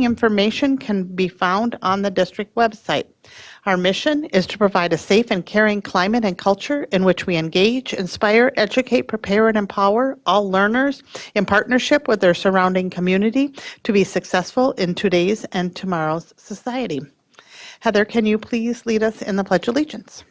information can be found on the district website. Our mission is to provide a safe and caring climate and culture in which we engage, inspire, educate, prepare, and empower all learners in partnership with their surrounding community to be successful in today's and tomorrow's society. Heather, can you please lead us in the Pledge of Allegiance?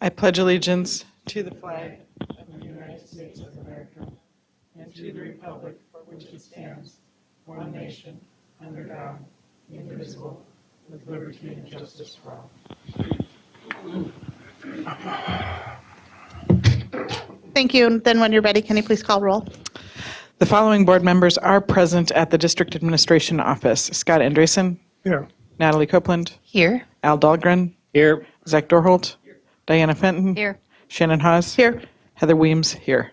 I pledge allegiance to the flag of the United States of America and to the republic for which it stands, one nation, under God, indivisible, with liberty and justice for all. Thank you. And then when you're ready, can you please call roll? The following board members are present at the District Administration Office. Scott Andresen. Here. Natalie Copeland. Here. Al Dahlgren. Here. Zach Dorholt. Diana Fenton. Here. Shannon Haas. Here. Heather Weems here.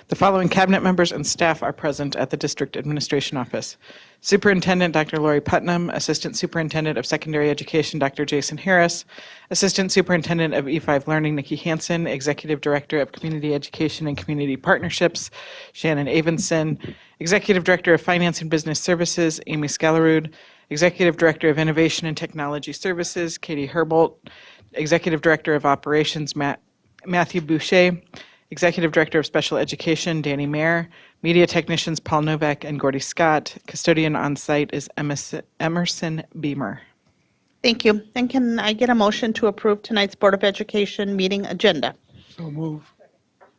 The following cabinet members and staff are present at the District Administration Office. Superintendent Dr. Lori Putnam, Assistant Superintendent of Secondary Education Dr. Jason Harris, Assistant Superintendent of E5 Learning Nikki Hansen, Executive Director of Community Education and Community Partnerships Shannon Avenson, Executive Director of Finance and Business Services Amy Scalarud, Executive Director of Innovation and Technology Services Katie Herbold, Executive Director of Operations Matthew Boucher, Executive Director of Special Education, Danny Mayer, Media Technicians Paul Novak and Gordy Scott. Custodian on site is Emerson Beamer. Thank you. And can I get a motion to approve tonight's Board of Education meeting agenda? So move.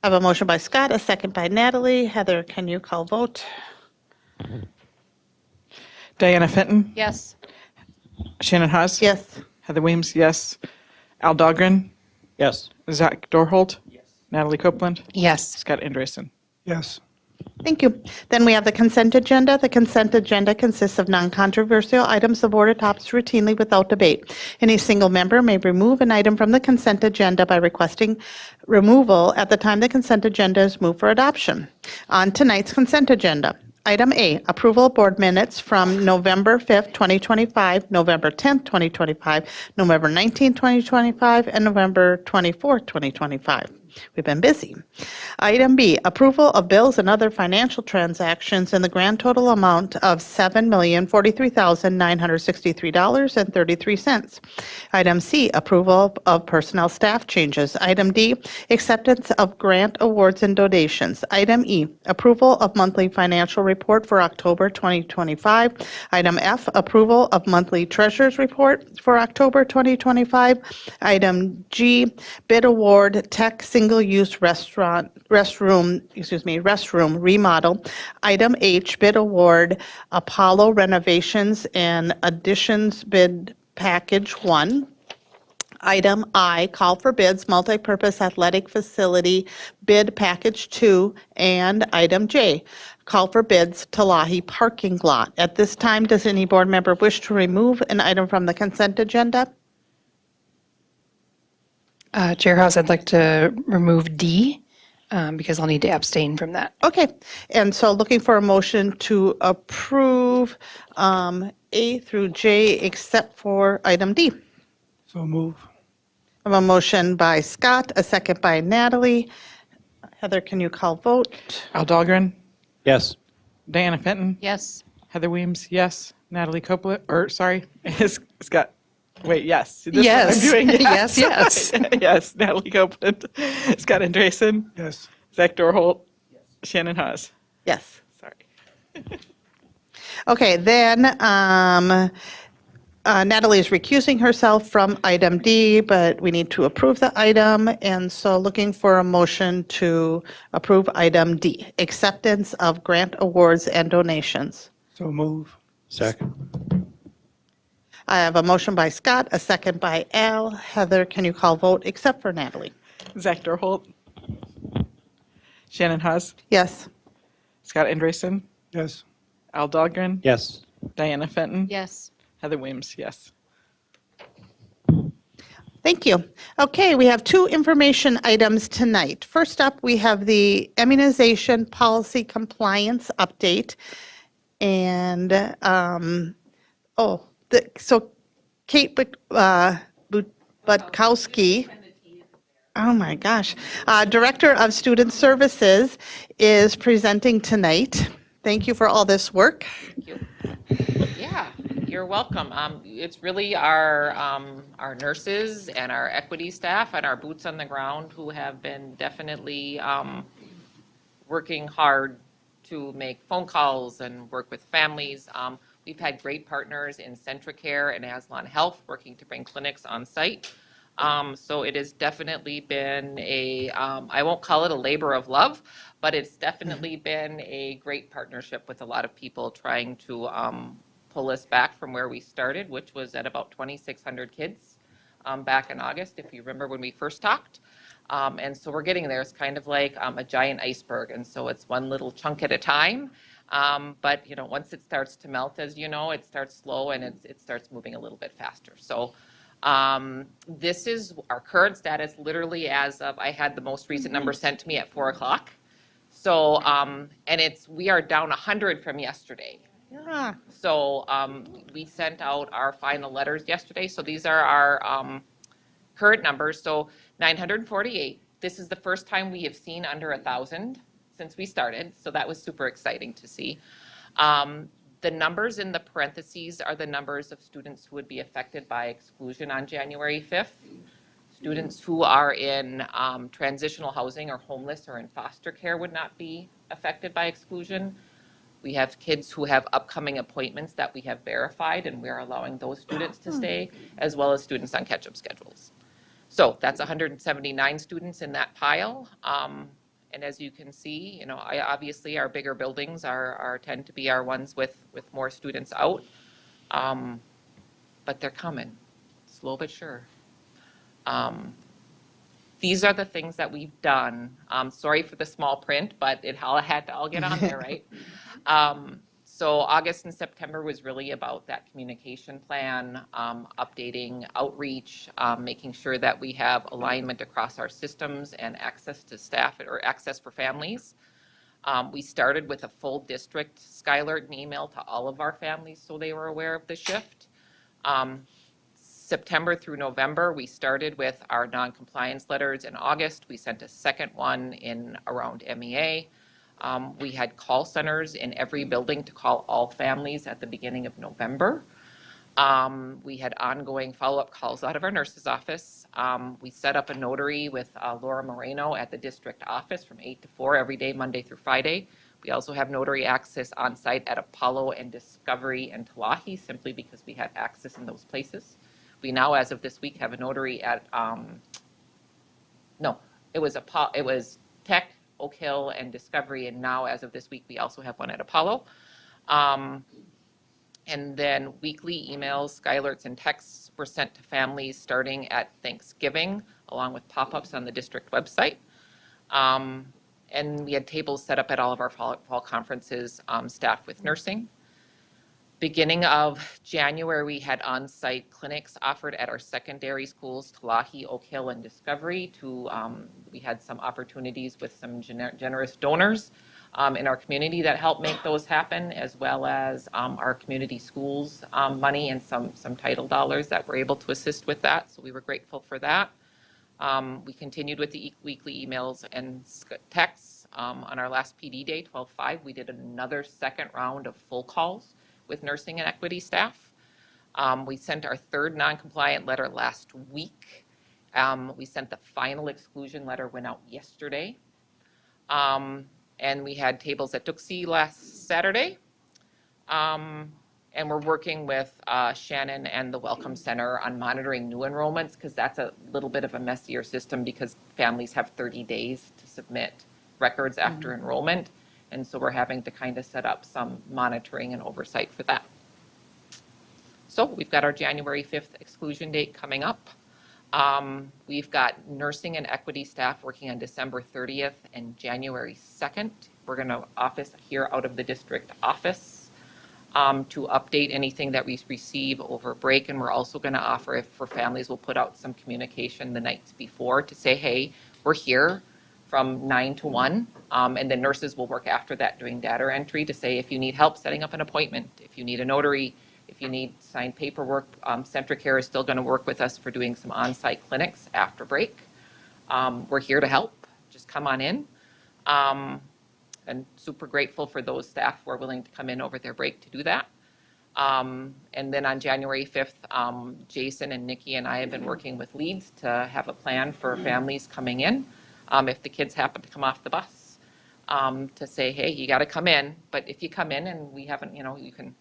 I have a motion by Scott, a second by Natalie. Heather, can you call vote? Diana Fenton, Yes. Shannon Haas. Yes. Heather Weems, yes. Al Dahlgren, Yes. Zach Dorholt. Yes. Natalie Copeland, Yes. Scott Andresen. Yes. Thank you. Then we have the consent agenda. The consent agenda consists of non-controversial items the board adopts routinely without debate. Any single member may remove an item from the consent agenda by requesting removal at the time the consent agenda is moved for adoption. On tonight's consent agenda, item A, approval of board minutes from November 5th, 2025, November 10th, 2025, November 19th, 2025, and November 24th, 2025. We've been busy. Item B, approval of bills and other financial transactions in the grand total amount of $7,043,963.33. Item C, approval of personnel staff changes. Item D, acceptance of grant awards and donations. Item E, approval of monthly financial report for October 2025. Item F, approval of monthly treasurer's report for October 2025. Item G, bid award tech single-use restroom remodel. Item H, bid award Apollo renovations and additions bid package 1. Item I, call for bids, multipurpose athletic facility bid package 2. And item J, call for bids Talahi parking lot. At this time, does any board member wish to remove an item from the consent agenda? Chair House, I'd like to remove D because I'll need to abstain from that. Okay, and so looking for a motion to approve A through J except for item D. So move. I have a motion by Scott, a second by Natalie. Heather, can you call vote? Al Dahlgren, Yes. Diana Fenton, Yes. Heather Weems, yes. Natalie Copeland, Scott, wait, yes. This is what Yes. I'm doing. Yes, yes. Yes, Natalie Copeland, Scott Andresen, Yes. Zach Dorholt, Shannon Haas. Yes. Sorry. Okay, then Natalie is recusing herself from item D, but we need to approve the item. And so looking for a motion to approve item D, acceptance of grant awards and donations. So move. Second. I have a motion by Scott, a second by Al. Heather, can you call vote except for Natalie? Zach Dorholt, Shannon Haas, Yes. Scott Andresen, Yes. Al Dahlgren, Yes. Diana Fenton, Yes. Heather Weems, yes. Thank you. Okay, we have two information items tonight. First up, we have the immunization policy compliance update. And, so Kate Butkowski. Oh my gosh. Director of Student Services is presenting tonight. Thank you for all this work. Thank you. Yeah, you're welcome. It's really our nurses and our equity staff and our boots on the ground who have been definitely working hard to make phone calls and work with families. We've had great partners in Centricare and Aslan Health working to bring clinics on site. So it has definitely been I won't call it a labor of love, but it's definitely been a great partnership with a lot of people trying to pull us back from where we started, which was at about 2,600 kids back in August, if you remember when we first talked. And so we're getting there. It's kind of like a giant iceberg. And so it's one little chunk at a time. But, once it starts to melt, as you know, it starts slow and it starts moving a little bit faster. So this is our current status, literally as of, I had the most recent number sent to me at 4:00. So, and we are down 100 from yesterday. Yeah. So we sent out our final letters yesterday. So these are our current numbers. So 948. This is the first time we have seen under 1,000 since we started. So that was super exciting to see. The numbers in the parentheses are the numbers of students who would be affected by exclusion on January 5th. Students who are in transitional housing or homeless or in foster care would not be affected by exclusion. We have kids who have upcoming appointments that we have verified, and we're allowing those students to stay, as well as students on catch-up schedules. So that's 179 students in that pile. And as you can see, obviously our bigger buildings tend to be our ones with more students out. But they're coming, slow but sure. These are the things that we've done. Sorry for the small print, but it all had to all get on there, right? So August and September was really about that communication plan, updating outreach, making sure that we have alignment across our systems and access to staff or access for families. We started with a full district Skylert email to all of our families so they were aware of the shift. September through November, we started with our non-compliance letters in August. We sent a second one in around MEA. We had call centers in every building to call all families at the beginning of November. We had ongoing follow-up calls out of our nurse's office. We set up a notary with Laura Moreno at the district office from 8 to 4 every day, Monday through Friday. We also have notary access on site at Apollo and Discovery and Talahi, simply because we have access in those places. We now, as of this week, have a notary at, it was Tech, Oak Hill, and Discovery, and now, as of this week, we also have one at Apollo. And then weekly emails, Skylerts, and texts were sent to families starting at Thanksgiving, along with pop-ups on the district website. And we had tables set up at all of our fall conferences, staffed with nursing. Beginning of January, we had on-site clinics offered at our secondary schools, Talahi, Oak Hill, and Discovery. We had some opportunities with some generous donors in our community that helped make those happen, as well as our community schools money and some title dollars that were able to assist with that. So we were grateful for that. We continued with the weekly emails and texts. On our last PD day, 12/5, we did another second round of full calls with nursing and equity staff. We sent our third non-compliant letter last week. We sent the final exclusion letter, went out yesterday. And we had tables at Tuxie last Saturday. And we're working with Shannon and the Welcome Center on monitoring new enrollments, because that's a little bit of a messier system because families have 30 days to submit records after enrollment. And so we're having to kind of set up some monitoring and oversight for that. So we've got our January 5th exclusion date coming up. We've got nursing and equity staff working on December 30th and January 2nd. We're going to office here out of the district office to update anything that we receive over break. And we're also going to offer, if for families, we'll put out some communication the nights before to say, hey, we're here from 9 to 1. And then nurses will work after that doing data entry to say, if you need help setting up an appointment, if you need a notary, if you need signed paperwork, Centricare is still going to work with us for doing some on-site clinics after break. We're here to help. Just come on in. And super grateful for those staff who are willing to come in over their break to do that. And then on January 5th, Jason and Nikki and I have been working with Leeds to have a plan for families coming in. If the kids happen to come off the bus, to say, hey, you got to come in. But if you come in and we haven't, you can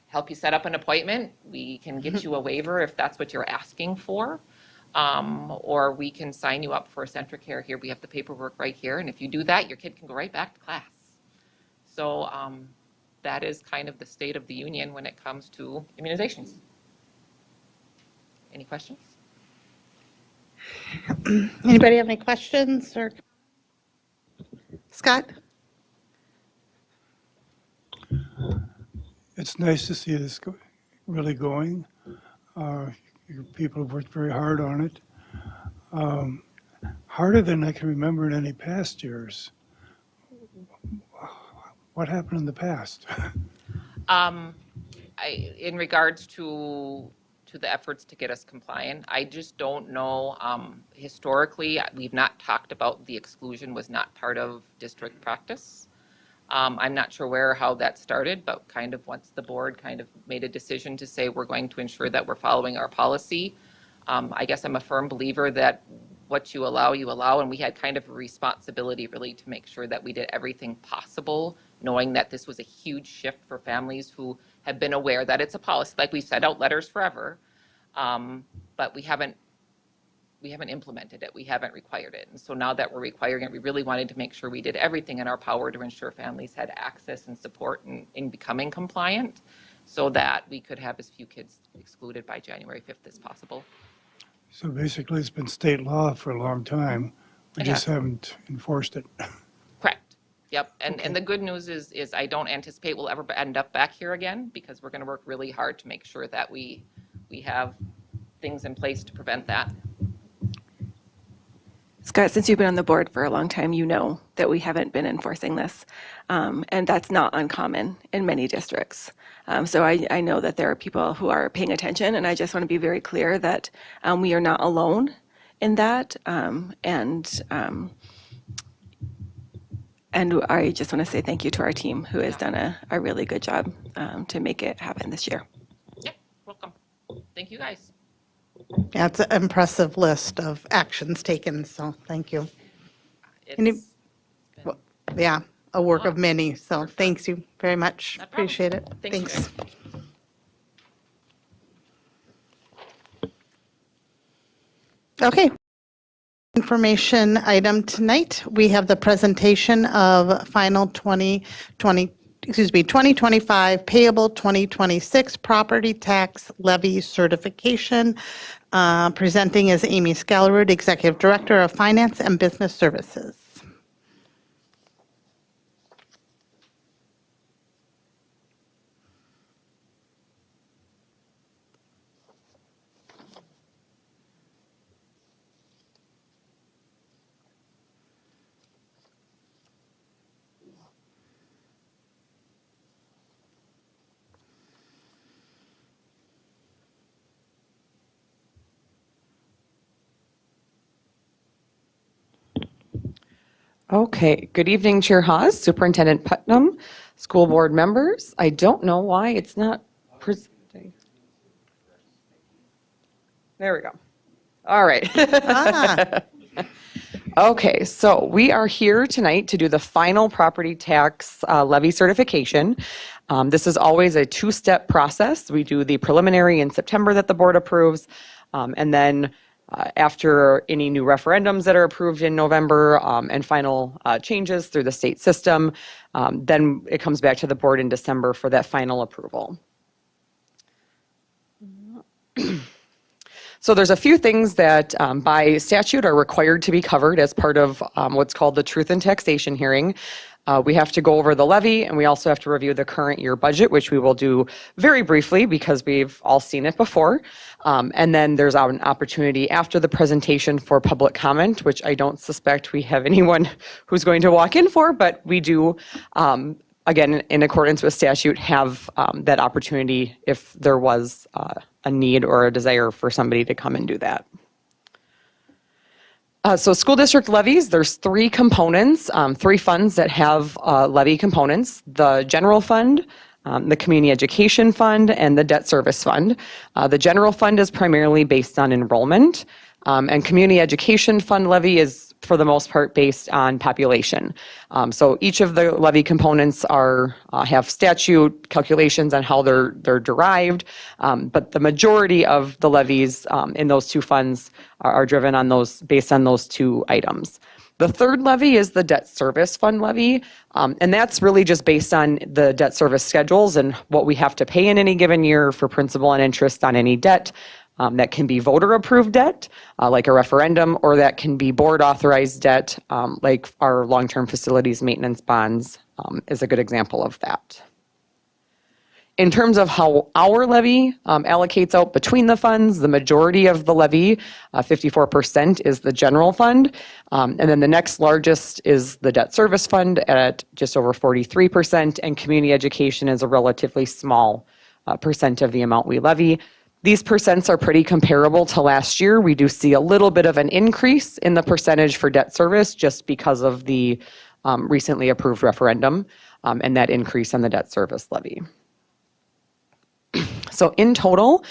help you set up an appointment. We can get you a waiver if that's what you're asking for. Or we can sign you up for a Centric Care here. We have the paperwork right here. And if you do that, your kid can go right back to class. So that is kind of the state of the union when it comes to immunizations. Any questions? Anybody have any questions or? Scott? It's nice to see this really going. Your people have worked very hard on it. Harder than I can remember in any past years. What happened in the past? In regards to the efforts to get us compliant, I just don't know. Historically, we've not talked about the exclusion was not part of district practice. I'm not sure how that started, but kind of once the board kind of made a decision to say we're going to ensure that we're following our policy. I guess I'm a firm believer that what you allow, and we had kind of a responsibility really to make sure that we did everything possible, knowing that this was a huge shift for families who have been aware that it's a policy. Like we sent out letters forever, but we haven't implemented it. We haven't required it. And so now that we're requiring it, we really wanted to make sure we did everything in our power to ensure families had access and support in becoming compliant so that we could have as few kids excluded by January 5th as possible. So basically, it's been state law for a long time. We It just has. haven't enforced it. Correct. Yep. And the good news is I don't anticipate we'll ever end up back here again because we're going to work really hard to make sure that we have things in place to prevent that. Scott, since you've been on the board for a long time, you know that we haven't been enforcing this. And that's not uncommon in many districts. So I know that there are people who are paying attention, and I just want to be very clear that we are not alone in that. And I just want to say thank you to our team who has done a really good job to make it happen this year. Yep. Welcome. Thank you guys. Yeah, it's an impressive list of actions taken, so thank you. Any- It's been- Yeah, a work of many, so thanks you very much. No problem. Appreciate it. Thanks, you Thanks. Okay. Information item tonight, we have the presentation of final 2025 payable 2026 property tax levy certification. Presenting is Amy Scalarud, Executive Director of Finance and Business Services. Okay, good evening, Chair Haas, Superintendent Putnam, school board members. I don't know why it's not presenting. There we go. All right. Ah, Okay, so we are here tonight to do the final property tax levy certification. This is always a two-step process. We do the preliminary in September that the board approves, and then after any new referendums that are approved in November and final changes through the state system, then it comes back to the board in December for that final approval. So there's a few things that by statute are required to be covered as part of what's called the truth in taxation hearing. We have to go over the levy, and we also have to review the current year budget, which we will do very briefly because we've all seen it before. And then there's an opportunity after the presentation for public comment, which I don't suspect we have anyone who's going to walk in for, but we do, again, in accordance with statute, have that opportunity if there was a need or a desire for somebody to come and do that. So school district levies, there's three components, three funds that have levy components: the general fund, the community education fund, and the debt service fund. The general fund is primarily based on enrollment, and community education fund levy is for the most part based on population. So each of the levy components have statute calculations on how they're derived, but the majority of the levies in those two funds are driven on based on those two items. The third levy is the debt service fund levy, and that's really just based on the debt service schedules and what we have to pay in any given year for principal and interest on any debt. That can be voter-approved debt, like a referendum, or that can be board-authorized debt, like our long-term facilities maintenance bonds is a good example of that. In terms of how our levy allocates out between the funds, the majority of the levy, 54%, is the general fund. And then the next largest is the debt service fund at just over 43%, and community education is a relatively small percent of the amount we levy. These percents are pretty comparable to last year. We do see a little bit of an increase in the percentage for debt service just because of the recently approved referendum and that increase on the debt service levy. So in total,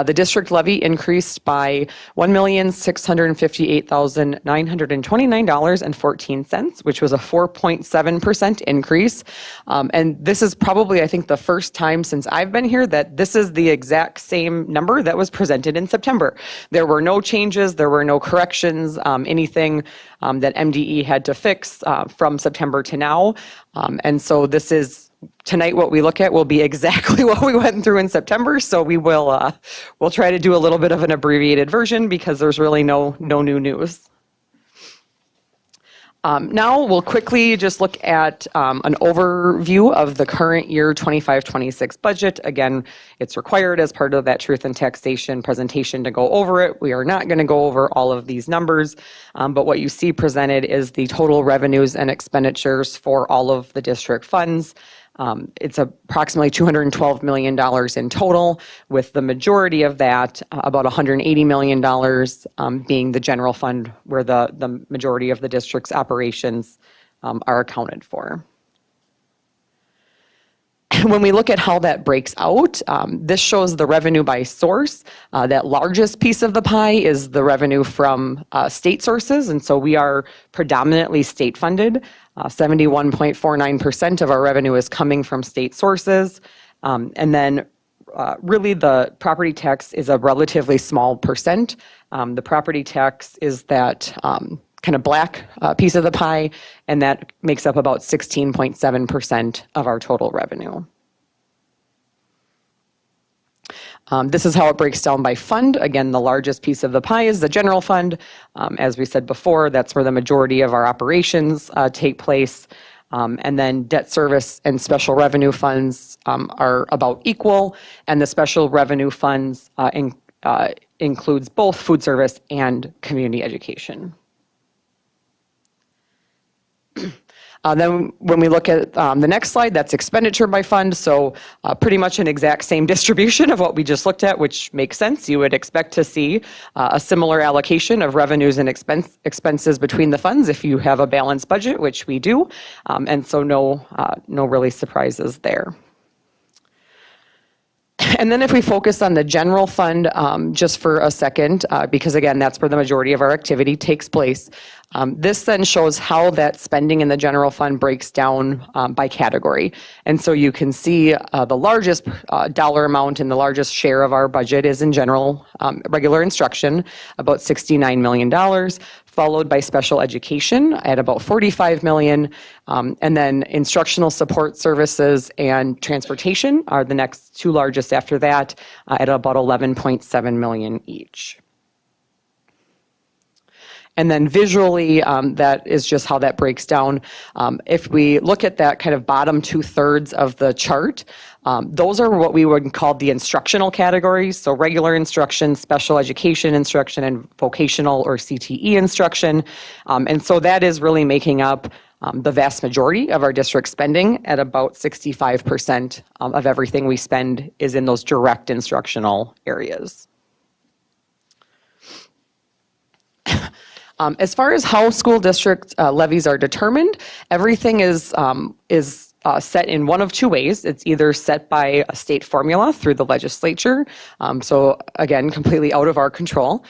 the district levy increased by $1,658,929.14, which was a 4.7% increase. And this is probably, I think, the first time since I've been here that this is the exact same number that was presented in September. There were no changes, there were no corrections, anything that MDE had to fix from September to now. And so this is tonight, what we look at will be exactly what we went through in September. So we'll try to do a little bit of an abbreviated version because there's really no new news. Now we'll quickly just look at an overview of the current year 25-26 budget. Again, it's required as part of that truth and taxation presentation to go over it. We are not going to go over all of these numbers, but what you see presented is the total revenues and expenditures for all of the district funds. It's approximately $212 million in total, with the majority of that, about $180 million, being the general fund, where the majority of the district's operations are accounted for. When we look at how that breaks out, this shows the revenue by source. That largest piece of the pie is the revenue from state sources, and so we are predominantly state funded. 71.49% of our revenue is coming from state sources. And then really the property tax is a relatively small percent. The property tax is that kind of black piece of the pie, and that makes up about 16.7% of our total revenue. This is how it breaks down by fund. Again, the largest piece of the pie is the general fund. As we said before, that's where the majority of our operations take place. And then debt service and special revenue funds are about equal, and the special revenue funds includes both food service and community education. Then when we look at the next slide, that's expenditure by fund. So pretty much an exact same distribution of what we just looked at, which makes sense. You would expect to see a similar allocation of revenues and expenses between the funds if you have a balanced budget, which we do. And so no really surprises there. And then if we focus on the general fund just for a second, because again, that's where the majority of our activity takes place. This then shows how that spending in the general fund breaks down by category. And so you can see the largest dollar amount and the largest share of our budget is in general regular instruction, about $69 million, followed by special education at about $45 million, and then instructional support services and transportation are the next two largest after that at about $11.7 million each. And then visually, that is just how that breaks down. If we look at that kind of bottom 2/3 of the chart, those are what we would call the instructional categories. So regular instruction, special education instruction, and vocational or CTE instruction. And so that is really making up the vast majority of our district spending at about 65% of everything we spend is in those direct instructional areas. As far as how school district levies are determined, everything is set in one of two ways. It's either set by a state formula through the legislature, so again, completely out of our control,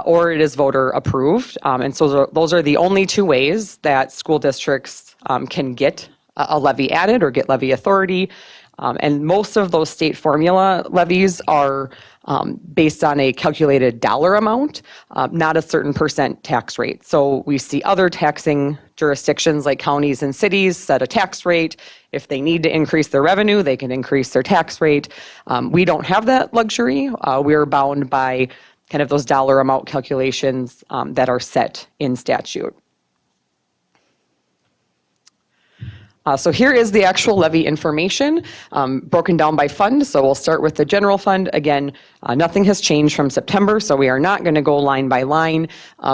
or it is voter approved. And so those are the only two ways that school districts can get a levy added or get levy authority. And most of those state formula levies are based on a calculated dollar amount, not a certain percent tax rate. So we see other taxing jurisdictions like counties and cities set a tax rate. If they need to increase their revenue, they can increase their tax rate. We don't have that luxury. We are bound by kind of those dollar amount calculations that are set in statute. So here is the actual levy information broken down by fund. So we'll start with the general fund. Again, nothing has changed from September, so we are not going to go line by line.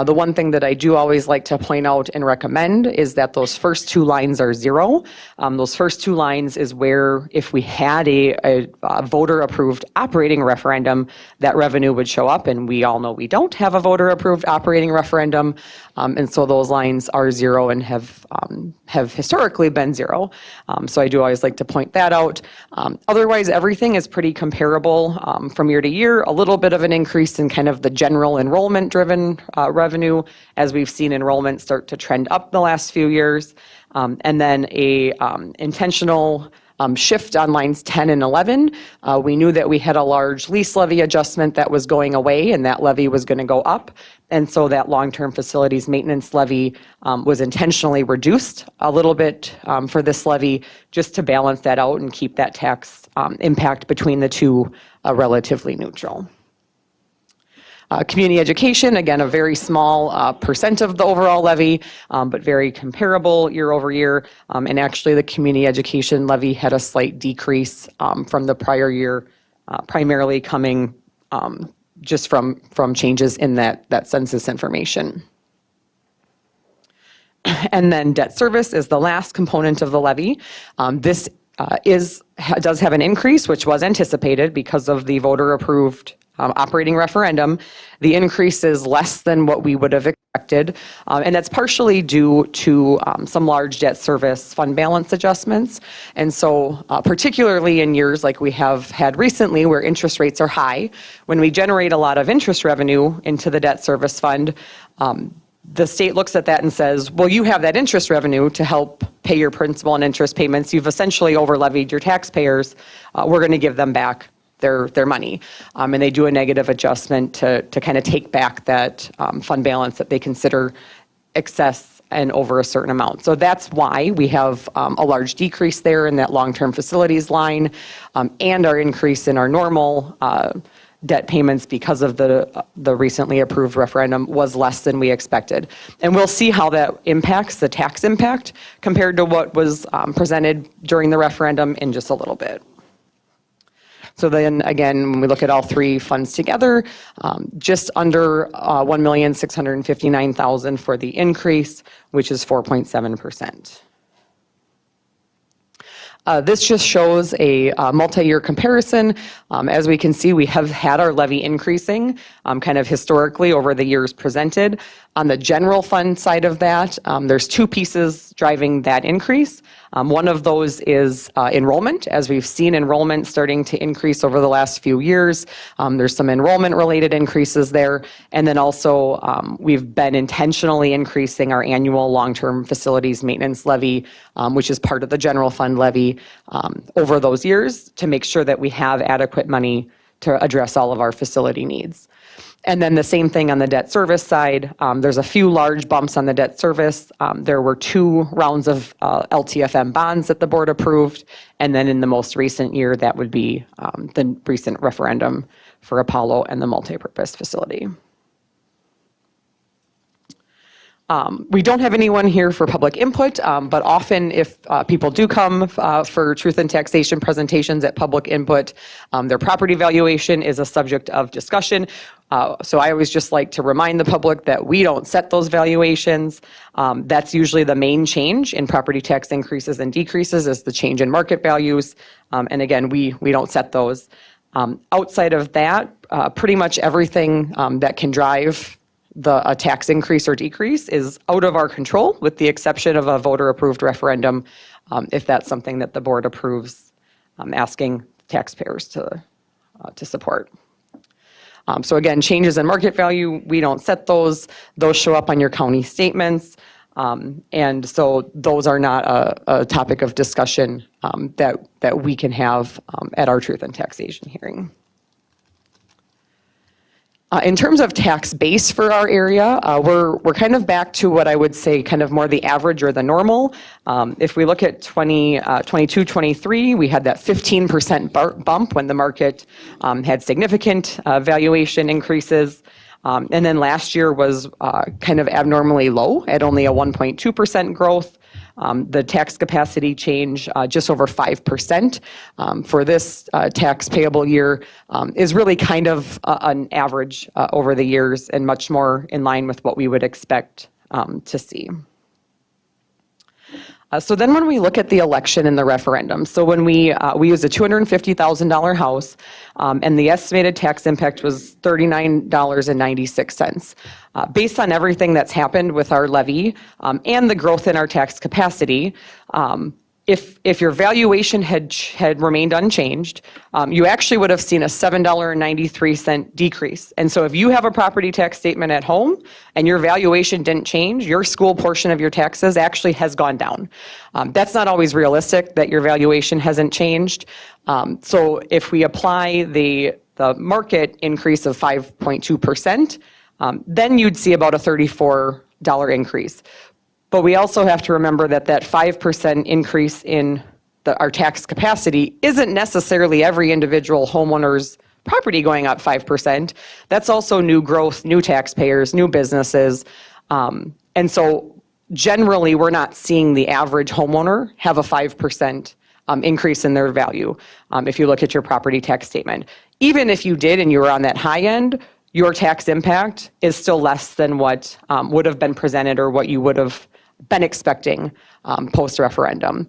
The one thing that I do always like to point out and recommend is that those first two lines are zero. Those first two lines is where if we had a voter-approved operating referendum, that revenue would show up, and we all know we don't have a voter-approved operating referendum, and so those lines are zero and have historically been zero. So I do always like to point that out. Otherwise, everything is pretty comparable from year to year. A little bit of an increase in kind of the general enrollment-driven revenue, as we've seen enrollment start to trend up the last few years. And then a intentional shift on lines 10 and 11. We knew that we had a large lease levy adjustment that was going away, and that levy was going to go up. And so that long-term facilities maintenance levy was intentionally reduced a little bit for this levy, just to balance that out and keep that tax impact between the two relatively neutral. Community education, again, a very small percent of the overall levy, but very comparable year over year. And actually, the community education levy had a slight decrease from the prior year, primarily coming just from changes in that census information. And then debt service is the last component of the levy. This does have an increase, which was anticipated because of the voter-approved operating referendum. The increase is less than what we would have expected, and that's partially due to some large debt service fund balance adjustments. And so particularly in years like we have had recently where interest rates are high, when we generate a lot of interest revenue into the debt service fund, the state looks at that and says, well, you have that interest revenue to help pay your principal and interest payments. You've essentially over-levied your taxpayers. We're going to give them back their money. And they do a negative adjustment to kind of take back that fund balance that they consider excess and over a certain amount. So that's why we have a large decrease there in that long-term facilities line, and our increase in our normal debt payments because of the recently approved referendum was less than we expected. And we'll see how that impacts the tax impact compared to what was presented during the referendum in just a little bit. So then again, when we look at all three funds together, just under $1,659,000 for the increase, which is 4.7%. This just shows a multi-year comparison. As we can see, we have had our levy increasing kind of historically over the years presented. On the general fund side of that, there's two pieces driving that increase. One of those is enrollment. As we've seen enrollment starting to increase over the last few years, there's some enrollment-related increases there. And then also, we've been intentionally increasing our annual long-term facilities maintenance levy, which is part of the general fund levy, over those years to make sure that we have adequate money to address all of our facility needs. And then the same thing on the debt service side. There's a few large bumps on the debt service. There were 2 rounds of LTFM bonds that the board approved. And then in the most recent year, that would be the recent referendum for Apollo and the multipurpose facility. We don't have anyone here for public input, but often if people do come for truth and taxation presentations at public input, their property valuation is a subject of discussion. So I always just like to remind the public that we don't set those valuations. That's usually the main change in property tax increases and decreases is the change in market values. And again, we don't set those. Outside of that, pretty much everything that can drive a tax increase or decrease is out of our control, with the exception of a voter-approved referendum, if that's something that the board approves, asking taxpayers to support. So again, changes in market value, we don't set those. Those show up on your county statements. And so those are not a topic of discussion that we can have at our truth and taxation hearing. In terms of tax base for our area, we're kind of back to what I would say kind of more the average or the normal. If we look at 22, 23, we had that 15% bump when the market had significant valuation increases. And then last year was kind of abnormally low at only a 1.2% growth. The tax capacity change, just over 5% for this tax payable year, is really kind of an average over the years and much more in line with what we would expect to see. So then when we look at the election and the referendum, so when we used a $250,000 house, and the estimated tax impact was $39.96. Based on everything that's happened with our levy and the growth in our tax capacity, if your valuation had remained unchanged, you actually would have seen a $7.93 decrease. And so if you have a property tax statement at home and your valuation didn't change, your school portion of your taxes actually has gone down. That's not always realistic that your valuation hasn't changed. So if we apply the market increase of 5.2%, then you'd see about a $34 increase. But we also have to remember that 5% increase in our tax capacity isn't necessarily every individual homeowner's property going up 5%. That's also new growth, new taxpayers, new businesses. And so generally, we're not seeing the average homeowner have a 5% increase in their value if you look at your property tax statement. Even if you did and you were on that high end, your tax impact is still less than what would have been presented or what you would have been expecting post-referendum.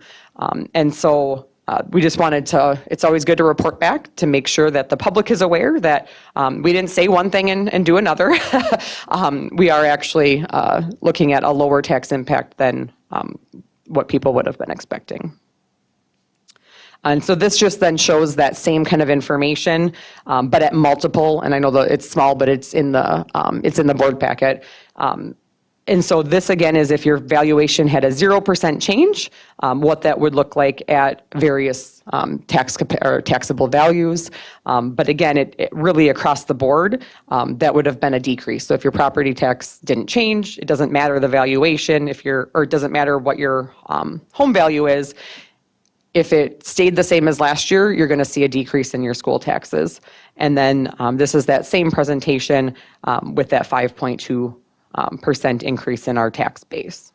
And so we just wanted to, it's always good to report back to make sure that the public is aware that we didn't say one thing and do another. We are actually looking at a lower tax impact than what people would have been expecting. And so this just then shows that same kind of information, but at multiple, and I know that it's small, but it's in the board packet. And so this again is if your valuation had a 0% change, what that would look like at various taxable values. But again, it really across the board, that would have been a decrease. So if your property tax didn't change, it doesn't matter the valuation, or it doesn't matter what your home value is. If it stayed the same as last year, you're going to see a decrease in your school taxes. And then this is that same presentation with that 5.2% increase in our tax base.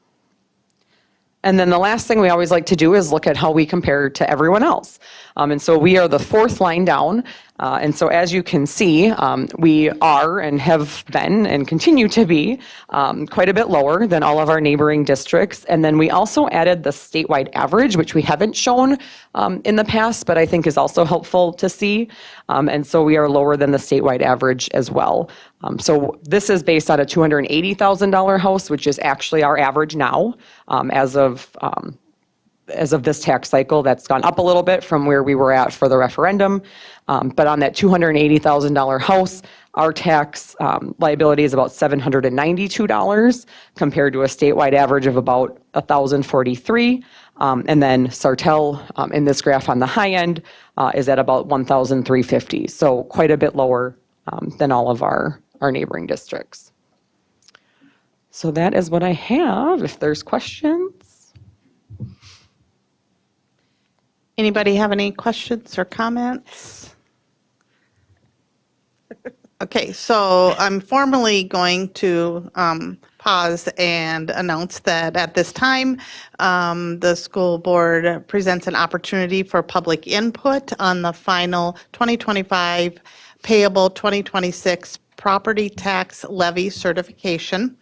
And then the last thing we always like to do is look at how we compare to everyone else. And so we are the fourth line down. And so as you can see, we are and have been and continue to be quite a bit lower than all of our neighboring districts. And then we also added the statewide average, which we haven't shown in the past, but I think is also helpful to see. And so we are lower than the statewide average as well. So this is based on a $280,000 house, which is actually our average now as of this tax cycle. That's gone up a little bit from where we were at for the referendum. But on that $280,000 house, our tax liability is about $792 compared to a statewide average of about $1,043. And then Sartell in this graph on the high end is at about $1,350. So quite a bit lower than all of our neighboring districts. So that is what I have. If there's questions. Anybody have any questions or comments? Okay, so I'm formally going to pause and announce that at this time, the school board presents an opportunity for public input on the final 2025 payable 2026 property tax levy certification.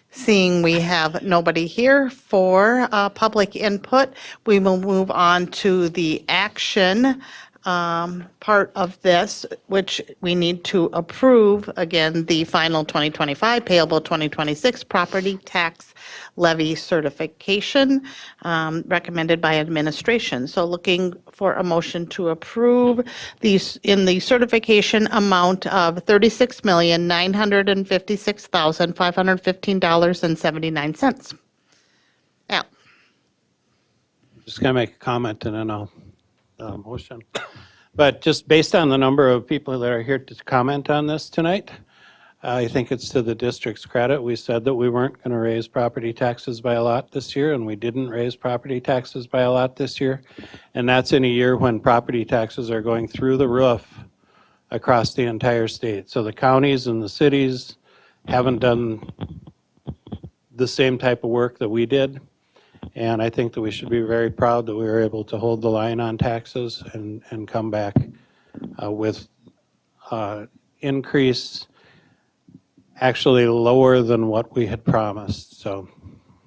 Seeing we have nobody here for public input, we will move on to the action part of this, which we need to approve, again, the final 2025 payable 2026 property tax levy certification recommended by administration. So looking for a motion to approve these in the certification amount of $36,956,515.79. Al? Just going to make a comment and then I'll motion. But just based on the number of people that are here to comment on this tonight, I think it's to the district's credit. We said that we weren't going to raise property taxes by a lot this year, and we didn't raise property taxes by a lot this year. And that's in a year when property taxes are going through the roof across the entire state. So the counties and the cities haven't done the same type of work that we did. And I think that we should be very proud that we were able to hold the line on taxes and come back with increase actually lower than what we had promised. So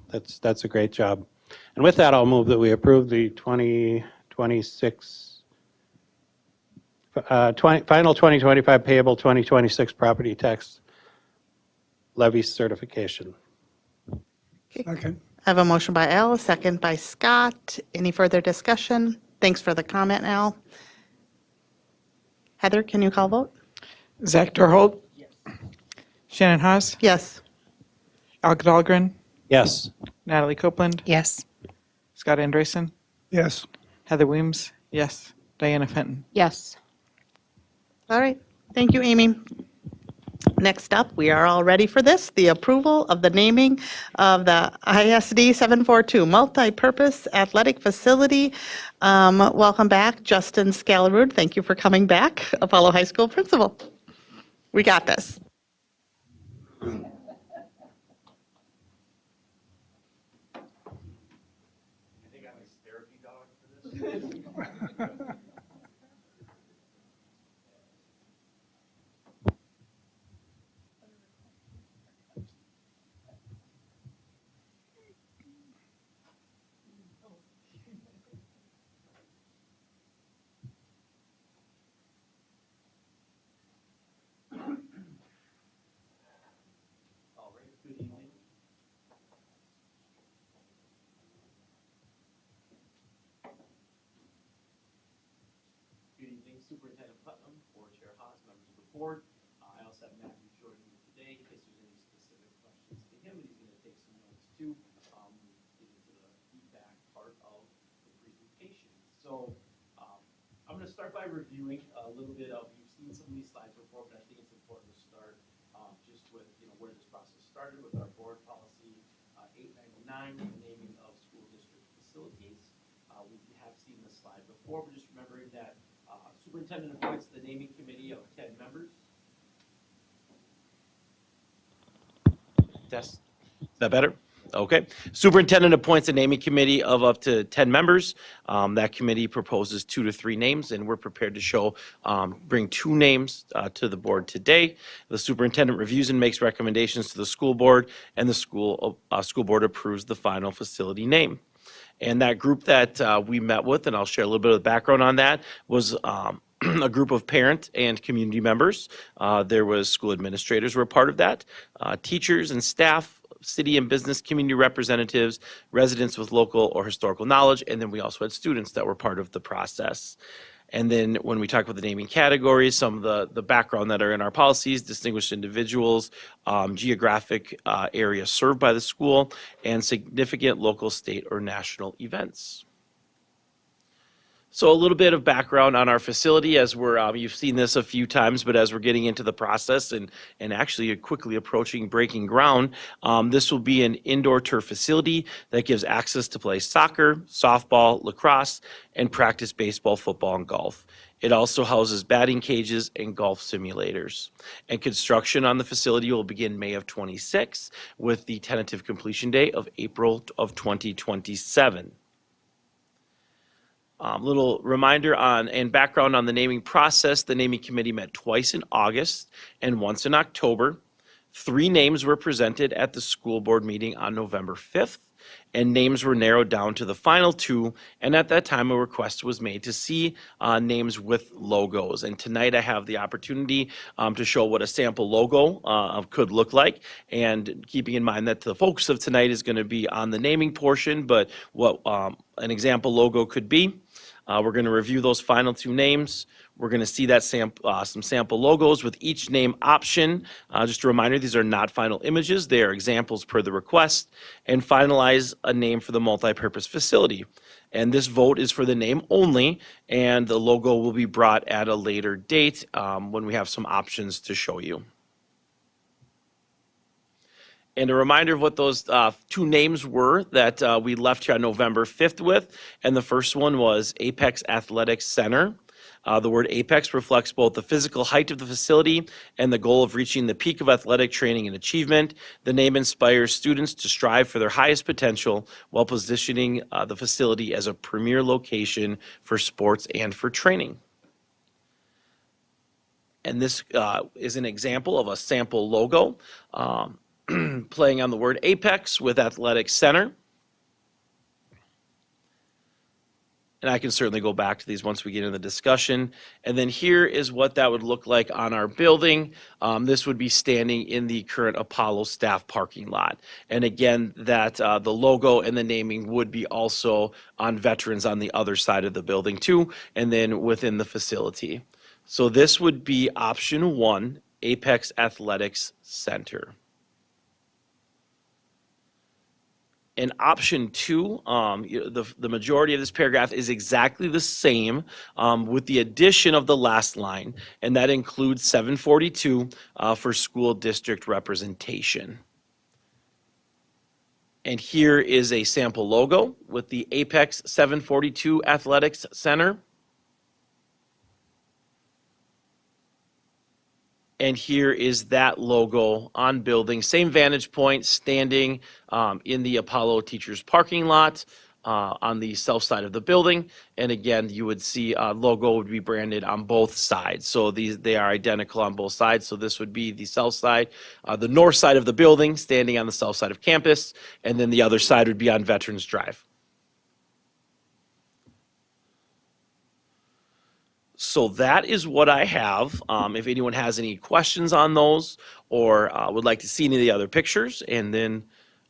that's a great job. And with that, I'll move that we approve the 2026, final 2025 payable 2026 property tax levy certification. Second. I have a motion by Al, a second by Scott. Any further discussion? Thanks for the comment, Al. Heather, can you call vote? Zach Dorholt. Shannon Haas. Yes. Al Dahlgren. Yes. Natalie Copeland. Yes. Scott Andresen. Yes. Heather Weems. Yes. Diana Fenton. Yes. All right. Thank you, Amy. Next up, we are all ready for this, the approval of the naming of the ISD 742 Multi-Purpose Athletic Facility. Welcome back, Justin Scalarud. Thank you for coming back, Apollo High School principal. We got this. Good evening, Superintendent Putnam, Board Chair Haas, members of the board. I also have Matthew joining me today in case there's any specific questions to him, and he's going to take some notes too, get into the feedback part of the presentation. So I'm going to start by reviewing a little bit of, you've seen some of these slides before, but I think it's important to start just with where this process started with our board policy 899, the naming of school district facilities. We have seen this slide before, but just remembering that superintendent appoints the naming committee of 10 members. Is that better? Okay. Superintendent appoints a naming committee of up to 10 members. That committee proposes 2 to 3 names, and we're prepared to bring 2 names to the board today. The superintendent reviews and makes recommendations to the school board, and the school board approves the final facility name. And that group that we met with, and I'll share a little bit of the background on that, was a group of parent and community members. There was school administrators were a part of that, teachers and staff, city and business community representatives, residents with local or historical knowledge, and then we also had students that were part of the process. And then when we talk about the naming categories, some of the background that are in our policies, distinguished individuals, geographic area served by the school, and significant local, state, or national events. So a little bit of background on our facility as you've seen this a few times, but as we're getting into the process and actually quickly approaching breaking ground, this will be an indoor turf facility that gives access to play soccer, softball, lacrosse, and practice baseball, football, and golf. It also houses batting cages and golf simulators. And construction on the facility will begin May of 26 with the tentative completion date of April of 2027. Little reminder and background on the naming process. The naming committee met twice in August and once in October. 3 names were presented at the school board meeting on November 5th. and names were narrowed down to the final two. And at that time, a request was made to see names with logos. And tonight I have the opportunity to show what a sample logo could look like. And keeping in mind that the focus of tonight is going to be on the naming portion, but what an example logo could be. We're going to review those final two names. We're going to see that some sample logos with each name option. Just a reminder, these are not final images. They are examples per the request. And finalize a name for the multipurpose facility. And this vote is for the name only, and the logo will be brought at a later date when we have some options to show you. And a reminder of what those two names were that we left here on November 5th with. And the first one was Apex Athletics Center. The word Apex reflects both the physical height of the facility and the goal of reaching the peak of athletic training and achievement. The name inspires students to strive for their highest potential while positioning the facility as a premier location for sports and for training. And this is an example of a sample logo. Playing on the word Apex with Athletic Center. And I can certainly go back to these once we get into the discussion. And then here is what that would look like on our building. This would be standing in the current Apollo staff parking lot. And again, that the logo and the naming would be also on veterans on the other side of the building too, and then within the facility. So this would be option 1, Apex Athletics Center. In option 2, the majority of this paragraph is exactly the same with the addition of the last line, and that includes 742 for school district representation. And here is a sample logo with the Apex 742 Athletics Center. And here is that logo on building, same vantage point, standing in the Apollo Teachers parking lot on the south side of the building. And again, you would see a logo would be branded on both sides. So they are identical on both sides. So this would be the south side, the north side of the building, standing on the south side of campus. And then the other side would be on Veterans Drive. So that is what I have. If anyone has any questions on those or would like to see any of the other pictures, and then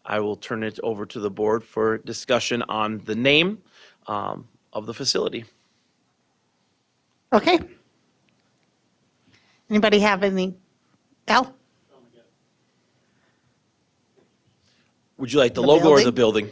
I will turn it over to the board for discussion on the name of the facility. Okay. Anybody have any? Al? Would you like the The logo or building? the building?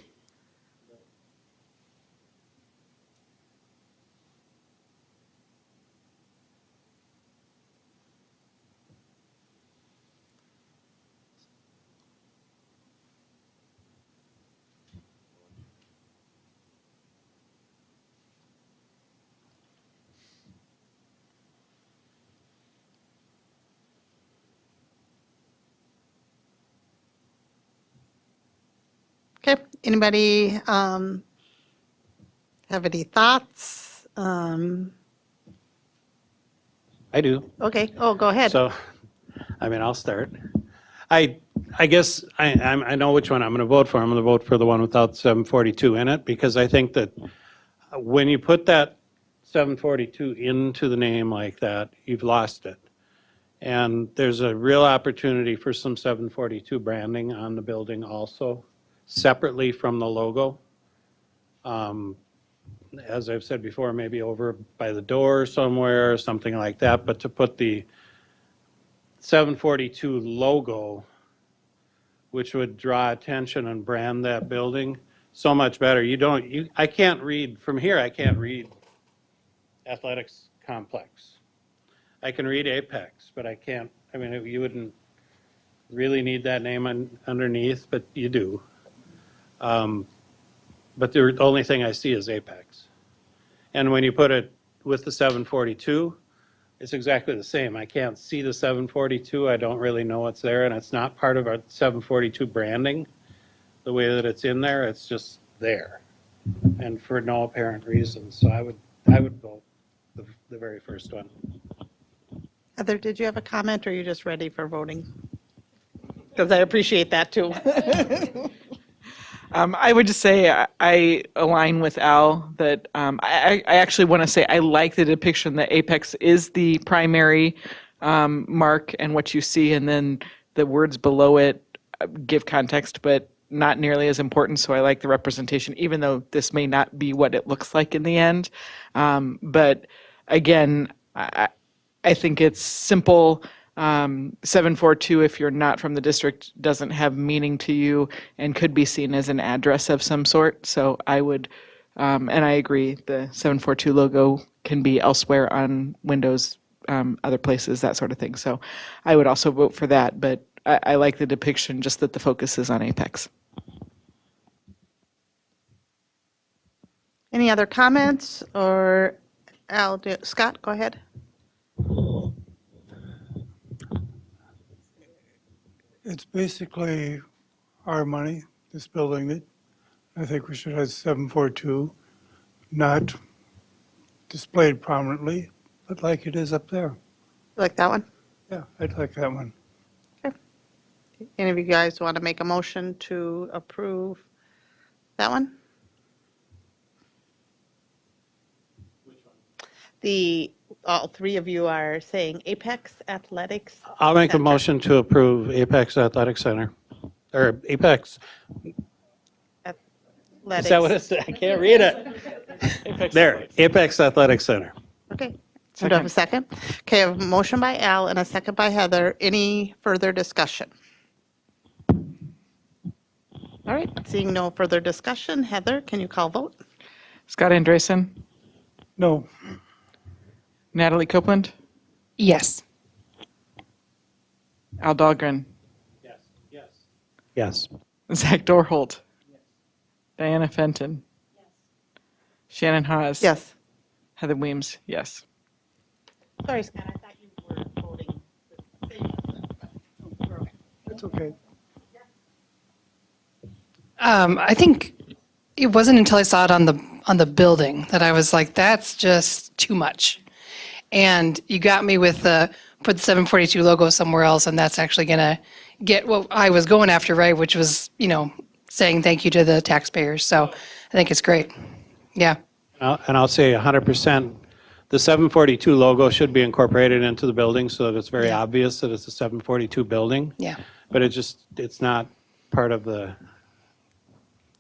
Okay, anybody have any thoughts? I do. Okay, oh, go ahead. So, I mean, I'll start. I guess I know which one I'm going to vote for. I'm going to vote for the one without 742 in it, because I think that when you put that 742 into the name like that, you've lost it. And there's a real opportunity for some 742 branding on the building also, separately from the logo. As I've said before, maybe over by the door somewhere, something like that, but to put the 742 logo, which would draw attention and brand that building so much better. I can't read, from here, I can't read athletics complex. I can read Apex, but I can't, I mean, you wouldn't really need that name underneath, but you do. But the only thing I see is Apex. And when you put it with the 742, it's exactly the same. I can't see the 742. I don't really know what's there, and it's not part of our 742 branding. The way that it's in there, it's just there, and for no apparent reason. So I would vote the very first one. Heather, did you have a comment, or are you just ready for voting? Because I appreciate that too. I would just say I align with Al that I actually want to say I like the depiction that apex is the primary mark and what you see, and then the words below it give context, but not nearly as important. So I like the representation, even though this may not be what it looks like in the end. But again, I think it's simple. 742, if you're not from the district, doesn't have meaning to you and could be seen as an address of some sort. So I would, and I agree, the 742 logo can be elsewhere on windows, other places, that sort of thing. So I would also vote for that, but I like the depiction, just that the focus is on Apex. Any other comments or Scott, go ahead. It's basically our money, this building it. I think we should have 742, not displayed prominently, but like it is up there. You like that one? Yeah, I'd like that one. Any of you guys want to make a motion to approve that one? All three of you are saying Apex Athletics. I'll make a Center. motion to approve Apex Athletic Center, or Apex, Athletics. is that what it's, I can't read it. There, Apex Athletic Center. Okay. So do I have a second? Okay, I have a motion by Al and a second by Heather. Any further discussion? All right, seeing no further discussion, Heather, can you call vote? Scott Andresen, No, Natalie Copeland, Yes. Al Dahlgren, Yes. Zach Dorholt, Diana Fenton, Shannon Haas. Yes. Heather Weems, yes. Sorry, Scott, I thought you were voting the same as us, but we're okay. it's okay. I think it wasn't until I saw it on the building that I was like, that's just too much. And you got me with put the 742 logo somewhere else, and that's actually going to get what I was going after, right? Which was, saying thank you to the taxpayers. So I think it's great. Yeah. And I'll say 100%, the 742 logo should be incorporated into the building so that it's very obvious that it's a 742 building. Yeah. But it's not part of the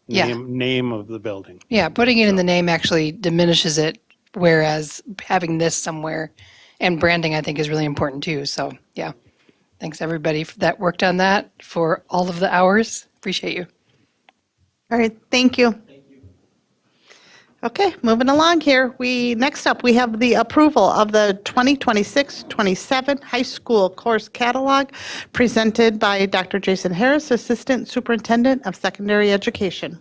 Yeah. name of the building. Yeah. Putting it in the name actually diminishes it, whereas having this somewhere and branding, I think, is really important too. So, yeah. Thanks, everybody, that worked on that for all of the hours. Appreciate you. All right, thank you. Okay, moving along here. Next up, we have the approval of the 2026-27 high school course catalog presented by Dr. Jason Harris, Assistant Superintendent of Secondary Education.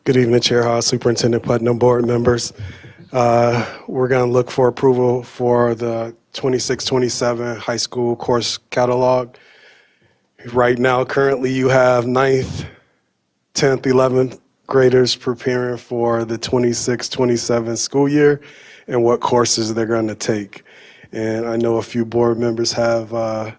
Good evening, Chair Haas, Superintendent Putnam, board members. We're going to look for approval for the 26-27 high school course catalog. Right now, currently, you have 9th, 10th, 11th graders preparing for the 26-27 school year and what courses they're going to take. And I know a few board members have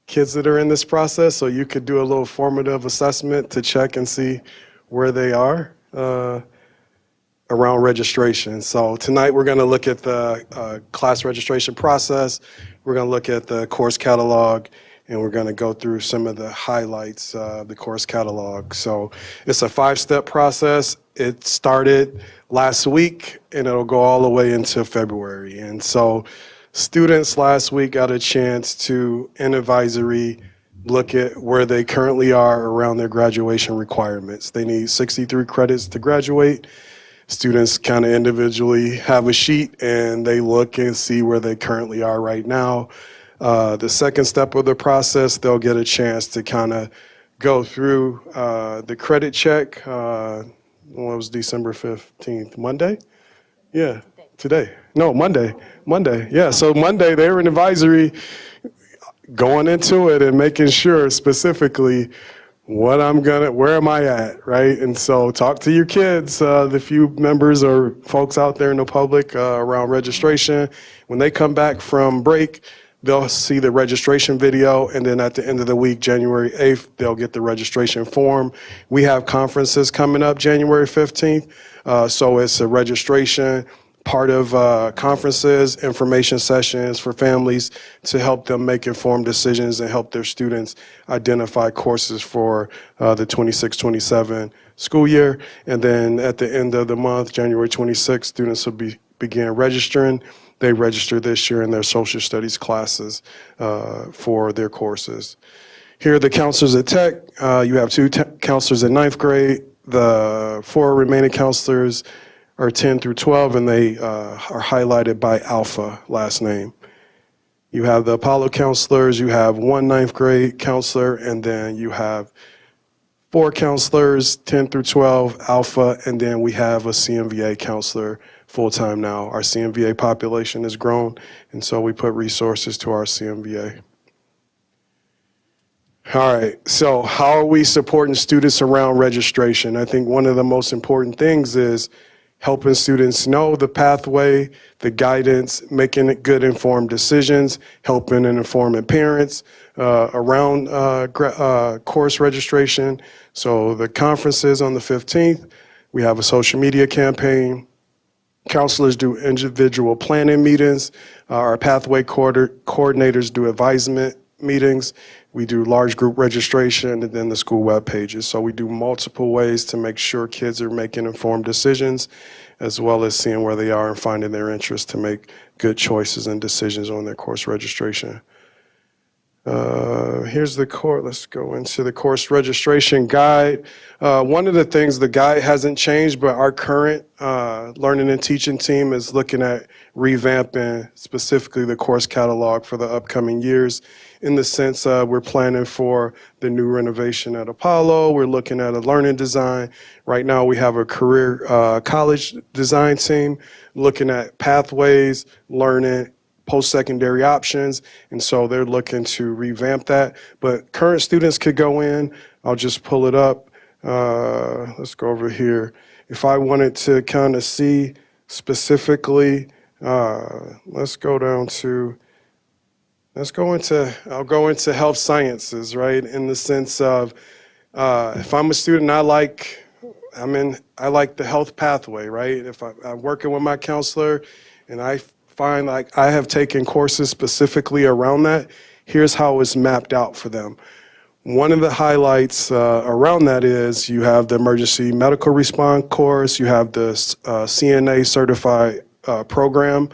kids that are in this process, so you could do a little formative assessment to check and see where they are around registration. So tonight we're going to look at the class registration process, we're going to look at the course catalog, and we're going to go through some of the highlights of the course catalog. So it's a 5-step process. It started last week and it'll go all the way into February. And so students last week got a chance to, in advisory, look at where they currently are around their graduation requirements. They need 63 credits to graduate. Students kind of individually have a sheet and they look and see where they currently are right now. The second step of the process, they'll get a chance to kind of go through the credit check. What was December 15th? Monday? Yeah, today. No, Monday. Yeah, so Monday they were in advisory going into it and making sure specifically where am I at, right? And so talk to your kids, the few members or folks out there in the public around registration. When they come back from break, they'll see the registration video, and then at the end of the week, January 8th, they'll get the registration form. We have conferences coming up January 15th, so it's a registration, part of conferences, information sessions for families to help them make informed decisions and help their students identify courses for the 26-27 school year. And then at the end of the month, January 26th, students will begin registering. They register this year in their social studies classes for their courses. Here are the counselors at Tech. You have 2 counselors in 9th grade. The 4 remaining counselors are 10 through 12, and they are highlighted by Alpha last name. You have the Apollo counselors, you have 1 9th grade counselor, and then you have 4 counselors, 10 through 12, Alpha, and then we have a CMVA counselor full-time now. Our CMVA population has grown, and so we put resources to our CMVA. All right, so how are we supporting students around registration? I think one of the most important things is helping students know the pathway, the guidance, making good informed decisions, helping and informing parents around course registration. So the conference is on the 15th. We have a social media campaign. Counselors do individual planning meetings. Our pathway coordinators do advisement meetings. We do large group registration and then the school web pages. So we do multiple ways to make sure kids are making informed decisions, as well as seeing where they are and finding their interest to make good choices and decisions on their course registration. Here's the course. Let's go into the course registration guide. One of the things, the guide hasn't changed, but our current learning and teaching team is looking at revamping specifically the course catalog for the upcoming years, in the sense we're planning for the new renovation at Apollo. We're looking at a learning design. Right now we have a career college design team looking at pathways, learning, post-secondary options, and so they're looking to revamp that. But current students could go in. I'll just pull it up. Let's go over here. If I wanted to kind of see specifically, let's go into health sciences, right? In the sense of, if I'm a student, I like the health pathway, right? If I'm working with my counselor and I find like I have taken courses specifically around that, here's how it's mapped out for them. One of the highlights around that is you have the emergency medical response course, you have the CNA certified program.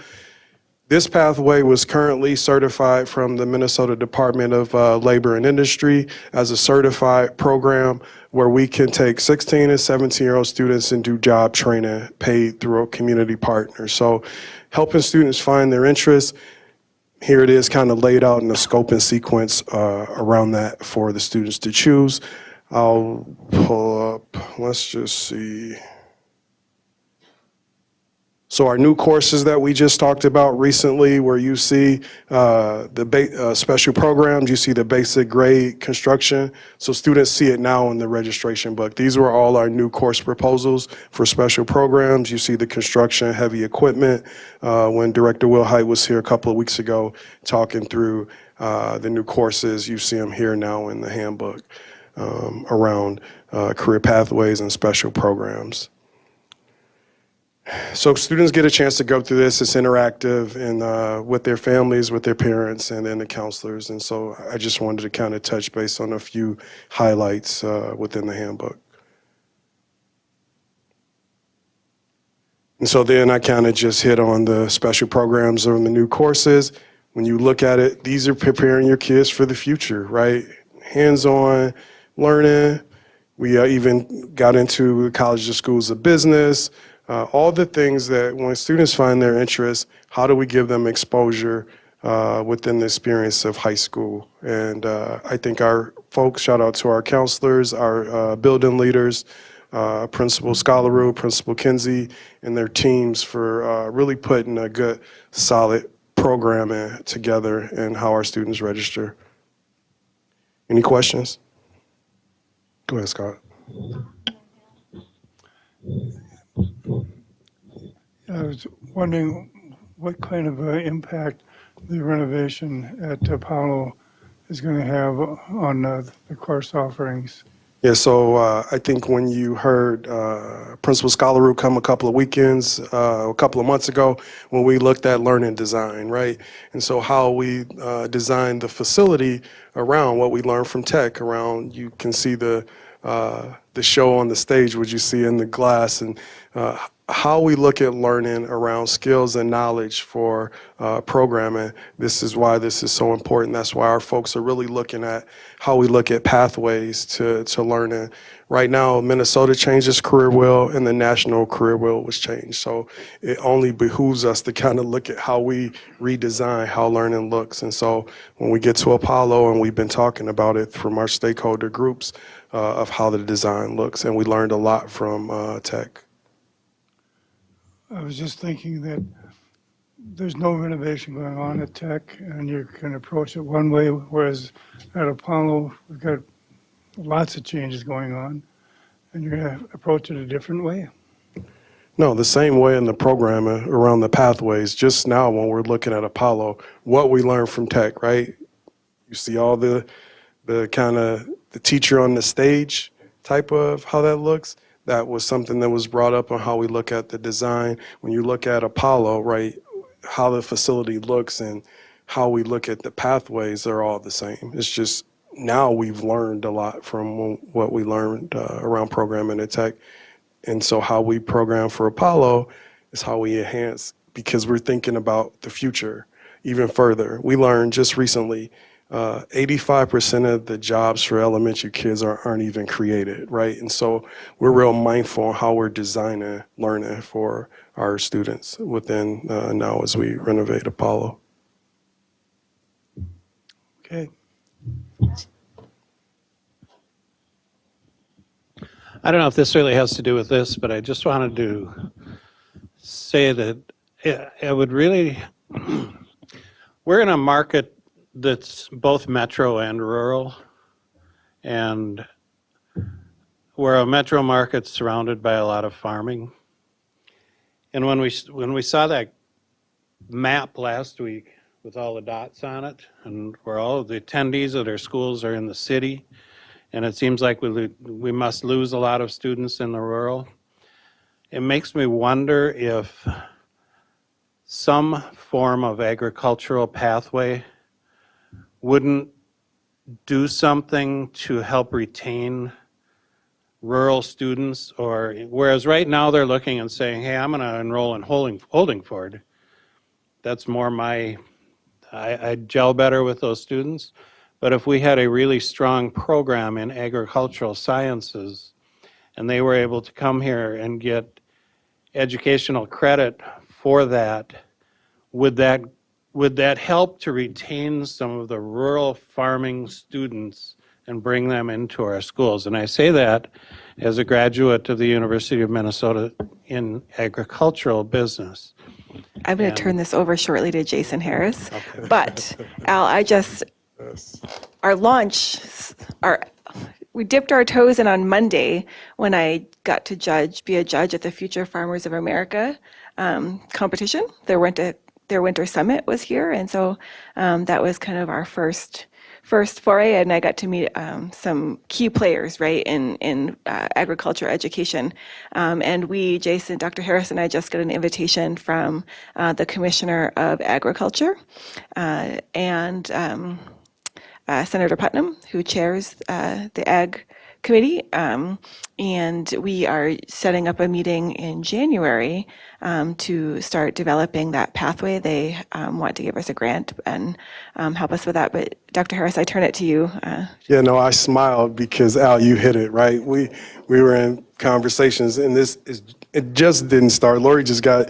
This pathway was currently certified from the Minnesota Department of Labor and Industry as a certified program where we can take 16 and 17-year-old students and do job training paid through a community partner. So helping students find their interests, here it is kind of laid out in the scope and sequence around that for the students to choose. I'll pull up, let's just see. So our new courses that we just talked about recently, where you see the special programs, you see the basic grade construction. So students see it now in the registration book. These were all our new course proposals for special programs. You see the construction, heavy equipment. When Director Will Height was here a couple of weeks ago talking through the new courses, you see them here now in the handbook around career pathways and special programs. So students get a chance to go through this. It's interactive and with their families, with their parents, and then the counselors. And so I just wanted to kind of touch base on a few highlights within the handbook. And so then I kind of just hit on the special programs or the new courses. When you look at it, these are preparing your kids for the future, right? Hands-on learning. We even got into College of Schools of Business. All the things that when students find their interest, how do we give them exposure within the experience of high school? And I think our folks, shout out to our counselors, our building leaders, Principal Scalaru, Principal Kinsey, and their teams for really putting a good, solid program together and how our students register. Any questions? Go ahead, Scott. I was wondering what kind of impact the renovation at Apollo is going to have on the course offerings. Yeah, so I think when you heard Principal Scalaru come a couple of weekends, a couple of months ago, when we looked at learning design, right? And so how we designed the facility around what we learned from tech, around you can see the show on the stage, what you see in the glass, and how we look at learning around skills and knowledge for programming. This is why this is so important. That's why our folks are really looking at how we look at pathways to learning. Right now, Minnesota changed its career wheel and the national career wheel was changed. So it only behooves us to kind of look at how we redesign how learning looks. And so when we get to Apollo, and we've been talking about it from our stakeholder groups of how the design looks, and we learned a lot from tech. I was just thinking that there's no renovation going on at Tech, and you can approach it one way, whereas at Apollo, we've got lots of changes going on, and you're going to approach it a different way. No, the same way in the programming around the pathways. Just now when we're looking at Apollo, what we learned from tech, right? You see all the kind of the teacher on the stage type of how that looks. That was something that was brought up on how we look at the design. When you look at Apollo, right, how the facility looks and how we look at the pathways are all the same. It's just now we've learned a lot from what we learned around programming and tech. And so how we program for Apollo is how we enhance, because we're thinking about the future even further. We learned just recently 85% of the jobs for elementary kids aren't even created, right? And so we're real mindful on how we're designing learning for our students within now as we renovate Apollo. Okay. I don't know if this really has to do with this, but I just wanted to say that it would really, we're in a market that's both metro and rural, and we're a metro market surrounded by a lot of farming. And when we saw that map last week with all the dots on it, and where all of the attendees of their schools are in the city, and it seems like we must lose a lot of students in the rural, it makes me wonder if some form of agricultural pathway wouldn't do something to help retain rural students, or whereas right now they're looking and saying, hey, I'm going to enroll in Holdingford. That's more I gel better with those students. But if we had a really strong program in agricultural sciences and they were able to come here and get educational credit for that, would that help to retain some of the rural farming students and bring them into our schools? And I say that as a graduate of the University of Minnesota in agricultural business. I'm going to turn this over shortly to Jason Harris. But Al, our launch, we dipped our toes in on Monday when I got to be a judge at the Future Farmers of America competition. Their winter summit was here, and so that was kind of our first foray, and I got to meet some key players, right, in agriculture education. And Jason, Dr. Harris and I just got an invitation from the Commissioner of Agriculture and Senator Putnam, who chairs the Ag Committee, and we are setting up a meeting in January to start developing that pathway. They want to give us a grant and help us with that. But Dr. Harris, I turn it to you. Yeah, no, I smiled because Al, you hit it, right? We were in conversations, and it just didn't start. Lori just got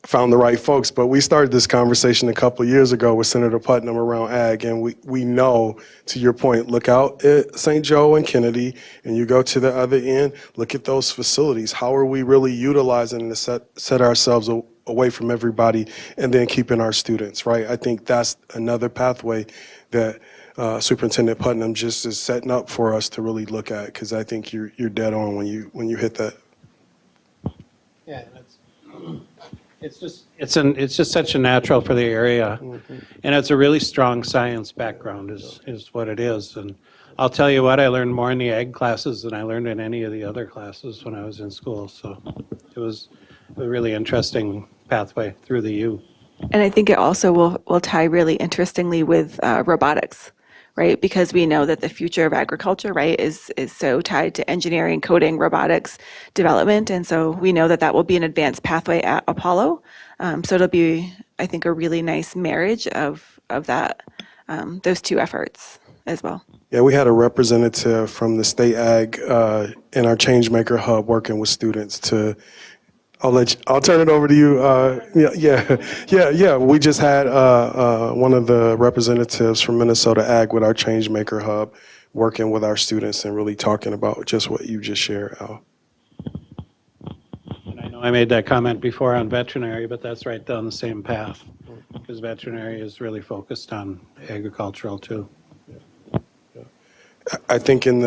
found the right folks. But we started this conversation a couple of years ago with Senator Putnam around ag, and we know, to your point, look out at St. Joe and Kennedy, and you go to the other end, look at those facilities. How are we really utilizing to set ourselves away from everybody and then keeping our students, right? I think that's another pathway that Superintendent Putnam just is setting up for us to really look at, because I think you're dead on when you hit that. Yeah, it's just such a natural for the area, and it's a really strong science background is what it is. And I'll tell you what, I learned more in the ag classes than I learned in any of the other classes when I was in school. So it was a really interesting pathway through the U. And I think it also will tie really interestingly with robotics, right? Because we know that the future of agriculture, right, is so tied to engineering, coding, robotics development. And so we know that will be an advanced pathway at Apollo. So it'll be, I think, a really nice marriage of that, those two efforts as well. Yeah, we had a representative from the state ag in our Changemaker Hub working with students to. I'll turn it over to you. Yeah. We just had one of the representatives from Minnesota Ag with our Changemaker Hub working with our students and really talking about just what you just shared, Al. And I know I made that comment before on veterinary, but that's right down the same path, because veterinary is really focused on agricultural too. I think in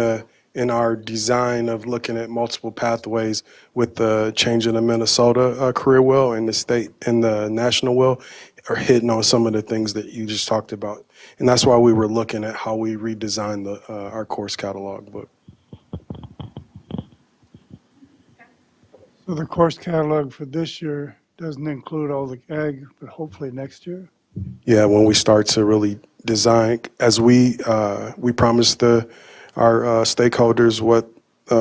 our design of looking at multiple pathways with the change in the Minnesota career wheel and the state and the national wheel are hitting on some of the things that you just talked about. And that's why we were looking at how we redesigned our course catalog book. So the course catalog for this year doesn't include all the ag, but hopefully next year? Yeah, when we start to really design, as we promised our stakeholders what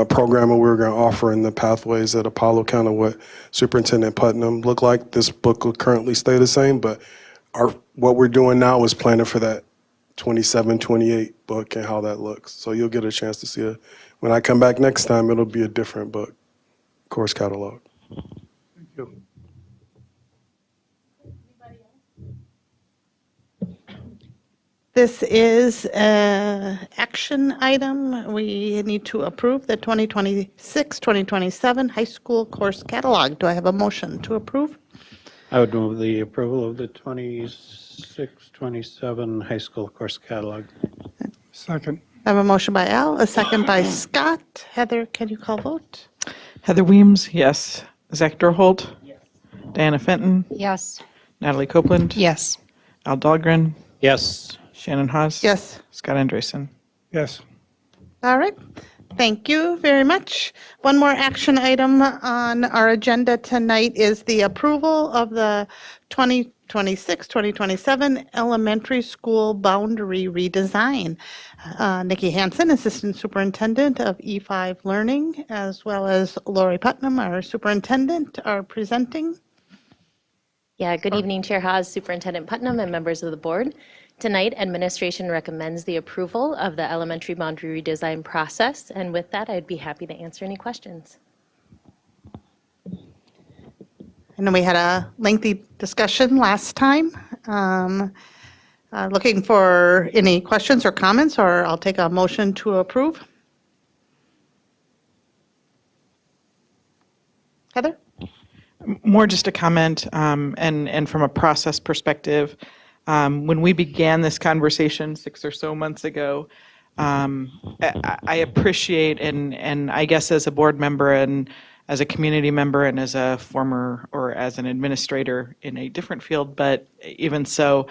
programming we were going to offer in the pathways at Apollo, kind of what Superintendent Putnam looked like. This book will currently stay the same, but what we're doing now is planning for that 27, 28 book and how that looks. So you'll get a chance to see it. When I come back next time, it'll be a different book, course catalog. Thank you. This is an action item. We need to approve the 2026-2027 high school course catalog. Do I have a motion to approve? I would move the approval of the 26-27 high school course catalog. Second. I have a motion by Al, a second by Scott. Heather, can you call vote? Heather Weems, yes. Zach Durholt? Yes. Diana Fenton? Yes. Natalie Copeland? Yes. Al Dahlgren? Yes. Shannon Haas? Yes. Scott Andreessen? Yes. All right. Thank you very much. One more action item on our agenda tonight is the approval of the 2026-2027 elementary school boundary redesign. Nikki Hansen, Assistant Superintendent of E5 Learning, as well as Lori Putnam, our superintendent, are presenting. Yeah, good evening, Chair Haas, Superintendent Putnam, and members of the board. Tonight, administration recommends the approval of the elementary boundary redesign process, and with that, I'd be happy to answer any questions. I know we had a lengthy discussion last time. Looking for any questions or comments, or I'll take a motion to approve. Heather? More just a comment, and from a process perspective, when we began this conversation 6 or so months ago, I appreciate, and I guess as a board member and as a community member and as a former or as an administrator in a different field, but even so,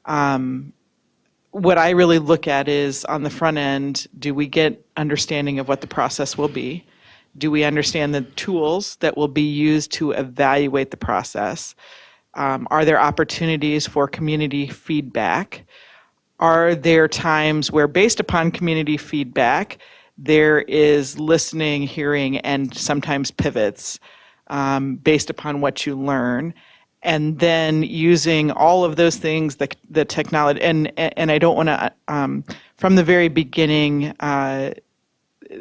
what I really look at is on the front end, do we get understanding of what the process will be? Do we understand the tools that will be used to evaluate the process? Are there opportunities for community feedback? Are there times where, based upon community feedback, there is listening, hearing, and sometimes pivots based upon what you learn? And then using all of those things, the technology, and I don't want to, from the very beginning,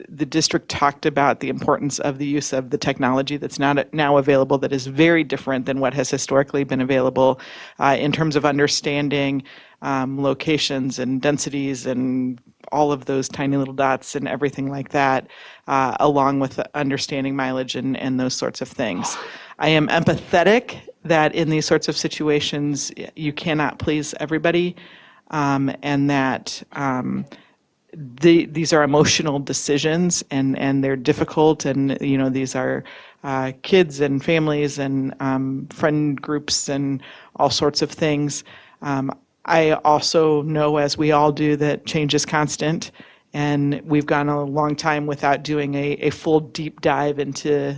the district talked about the importance of the use of the technology that's now available that is very different than what has historically been available in terms of understanding locations and densities and all of those tiny little dots and everything like that, along with understanding mileage and those sorts of things. I am empathetic that in these sorts of situations, you cannot please everybody, and that these are emotional decisions and they're difficult, and these are kids and families and friend groups and all sorts of things. I also know, as we all do, that change is constant, and we've gone a long time without doing a full deep dive into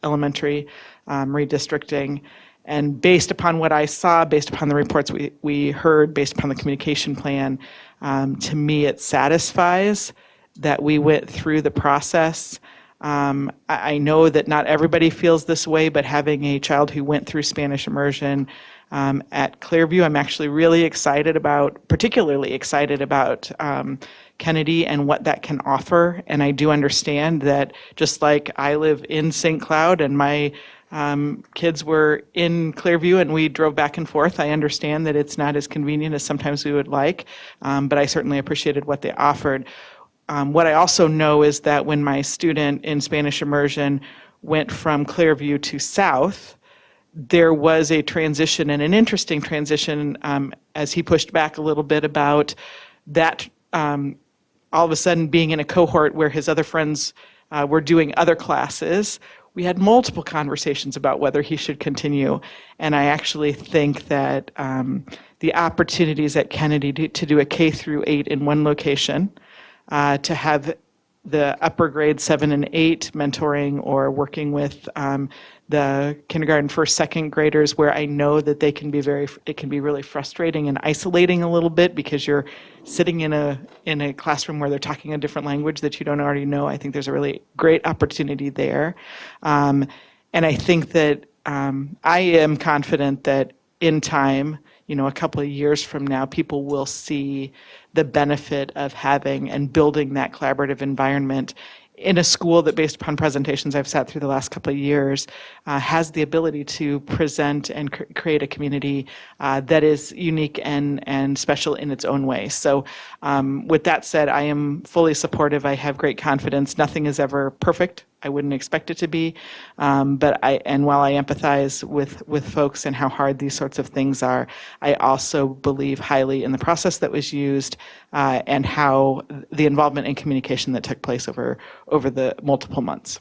elementary redistricting. And based upon what I saw, based upon the reports we heard, based upon the communication plan, to me it satisfies that we went through the process. I know that not everybody feels this way, but having a child who went through Spanish immersion at Clearview, I'm actually really particularly excited about Kennedy and what that can offer. And I do understand that just like I live in St. Cloud and my kids were in Clearview and we drove back and forth, I understand that it's not as convenient as sometimes we would like, but I certainly appreciated what they offered. What I also know is that when my student in Spanish immersion went from Clearview to South, there was a transition, and an interesting transition, as he pushed back a little bit about that all of a sudden being in a cohort where his other friends were doing other classes. We had multiple conversations about whether he should continue, and I actually think that the opportunities at Kennedy to do a K through 8 in one location, to have the upper grade 7 and 8 mentoring or working with the kindergarten, first, second graders, where I know that it can be really frustrating and isolating a little bit because you're sitting in a classroom where they're talking a different language that you don't already know. I think there's a really great opportunity there. And I think that I am confident that in time, a couple of years from now, people will see the benefit of having and building that collaborative environment in a school that, based upon presentations I've sat through the last couple of years, has the ability to present and create a community that is unique and special in its own way. So with that said, I am fully supportive. I have great confidence. Nothing is ever perfect. I wouldn't expect it to be. But while I empathize with folks and how hard these sorts of things are, I also believe highly in the process that was used and how the involvement and communication that took place over the multiple months.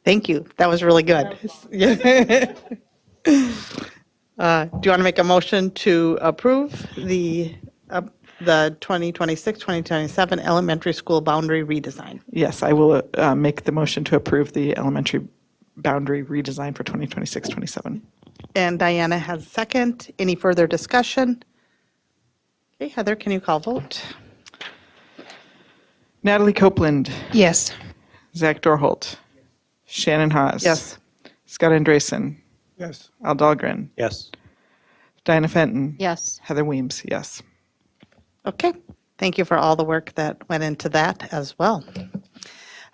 Thank you. That was really good. Do you want to make a motion to approve the 2026-2027 elementary school boundary redesign? Yes, I will make the motion to approve the elementary boundary redesign for 2026-27. And Diana has a second. Any further discussion? Okay, Heather, can you call vote? Natalie Copeland, Yes. Zach Dorholt, Shannon Haas. Yes. Scott Andresen, Yes. Al Dahlgren, Yes. Dinah Fenton. Yes. Heather Weems, yes. Okay, thank you for all the work that went into that as well.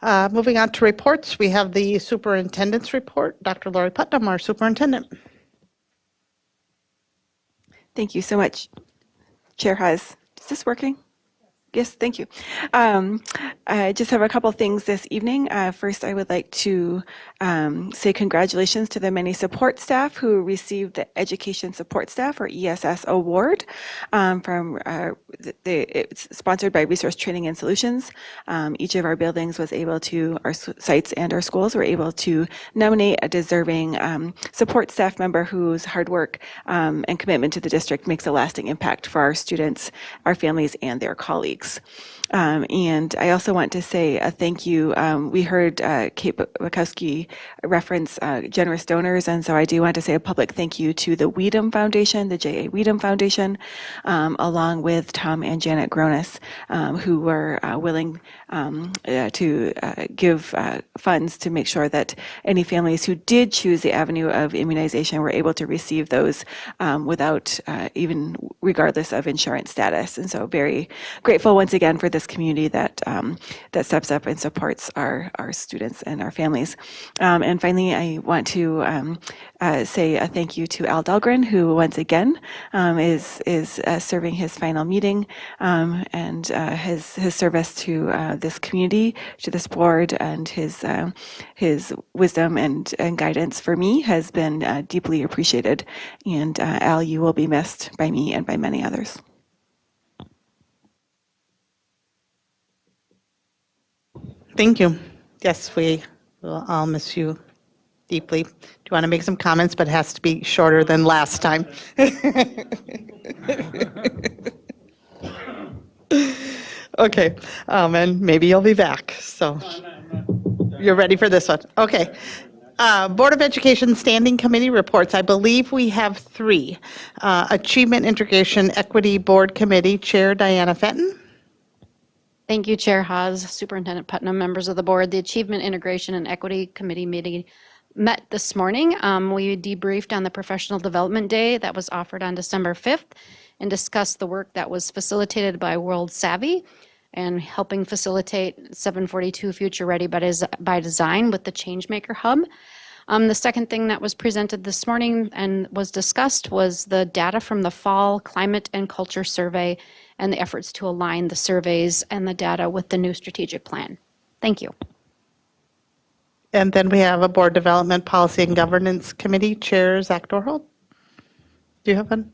Moving on to reports, we have the superintendent's report. Dr. Lori Putnam, our superintendent. Thank you so much, Chair Haas. Is this working? Yes, thank you. I just have a couple things this evening. First, I would like to say congratulations to the many support staff who received the Education Support Staff, or ESS, award it's sponsored by Resource Training and Solutions. Each of our buildings was able to, our sites and our schools were able to nominate a deserving support staff member whose hard work and commitment to the district makes a lasting impact for our students, our families, and their colleagues. And I also want to say a thank you. We heard Kate Bukowski reference generous donors, and so I do want to say a public thank you to the Weedham Foundation, the J.A. Weedham Foundation, along with Tom and Janet Gronis, who were willing to give funds to make sure that any families who did choose the avenue of immunization were able to receive those without even regardless of insurance status. And so very grateful once again for this community that that steps up and supports our students and our families. And finally, I want to say a thank you to Al Dahlgren, who once again is serving his final meeting, and his service to this community, to this board, and his wisdom and guidance for me has been deeply appreciated. And Al, you will be missed by me and by many others. Thank you. Yes, we will all miss you deeply. Do you want to make some comments, but it has to be shorter than last time? Okay, and maybe you'll be back, so you're ready for this one. Okay. Board of Education Standing Committee reports. I believe we have 3. Achievement Integration Equity Board Committee Chair Diana Fenton. Thank you, Chair Haas, Superintendent Putnam, members of the board. The Achievement Integration and Equity Committee meeting met this morning. We debriefed on the Professional Development Day that was offered on December 5th and discussed the work that was facilitated by World Savvy and helping facilitate 742 Future Ready by Design with the Changemaker Hub. The second thing that was presented this morning and was discussed was the data from the Fall Climate and Culture Survey and the efforts to align the surveys and the data with the new strategic plan. Thank you. And then we have a Board Development Policy and Governance Committee Chair Zach Dorhold. Do you have one?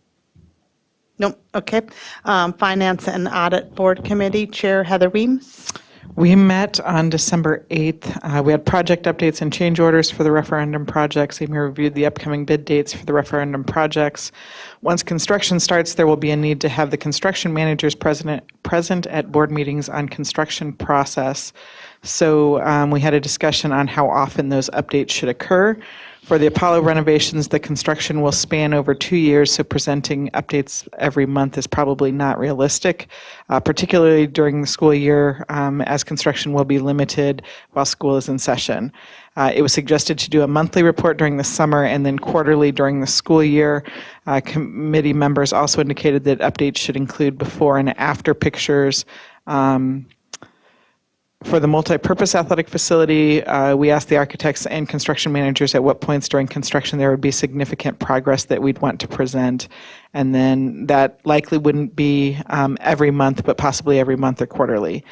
Nope. Okay. Finance and Audit Board Committee Chair Heather Weems. We met on December 8th. We had project updates and change orders for the referendum projects. Amy reviewed the upcoming bid dates for the referendum projects. Once construction starts, there will be a need to have the construction managers present at board meetings on construction process. So we had a discussion on how often those updates should occur. For the Apollo renovations, the construction will span over 2 years, so presenting updates every month is probably not realistic, particularly during the school year, as construction will be limited while school is in session. It was suggested to do a monthly report during the summer and then quarterly during the school year. Committee members also indicated that updates should include before and after pictures. For the multi-purpose athletic facility, we asked the architects and construction managers at what points during construction there would be significant progress that we'd want to present. And then that likely wouldn't be every month, but possibly every month or quarterly.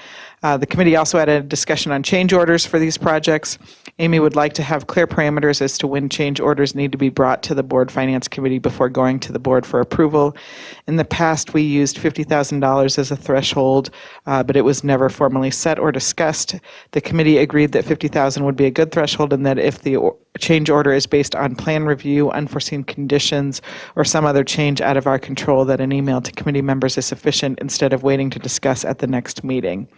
The committee also had a discussion on change orders for these projects. Amy would like to have clear parameters as to when change orders need to be brought to the board finance committee before going to the board for approval. In the past, we used $50,000 as a threshold, but it was never formally set or discussed. The committee agreed that $50,000 would be a good threshold and that if the change order is based on plan review, unforeseen conditions, or some other change out of our control, that an email to committee members is sufficient instead of waiting to discuss at the next meeting.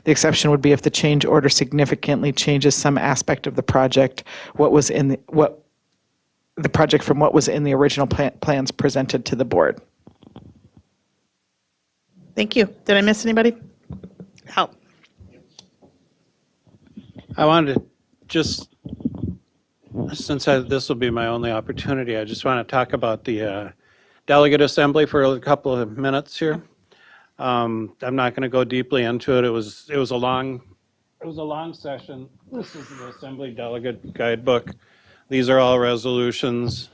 The exception would be if the change order significantly changes some aspect of the project, the project from what was in the original plans presented to the board. Thank you. Did I miss anybody? Help. I wanted to just, since this will be my only opportunity, I just want to talk about the delegate assembly for a couple of minutes here. I'm not going to go deeply into it. It was a long session. This is the Assembly Delegate Guidebook. These are all resolutions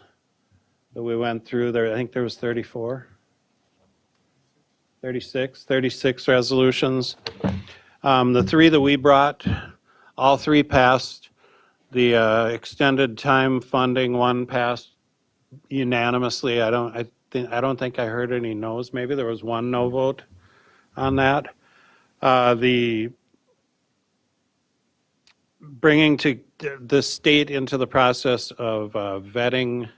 that we went through. I think there was 36 resolutions. The 3 that we brought, all 3 passed. The extended time funding one passed unanimously. I don't think I heard any no's. Maybe there was 1 no vote on that. The bringing to the state into the process of vetting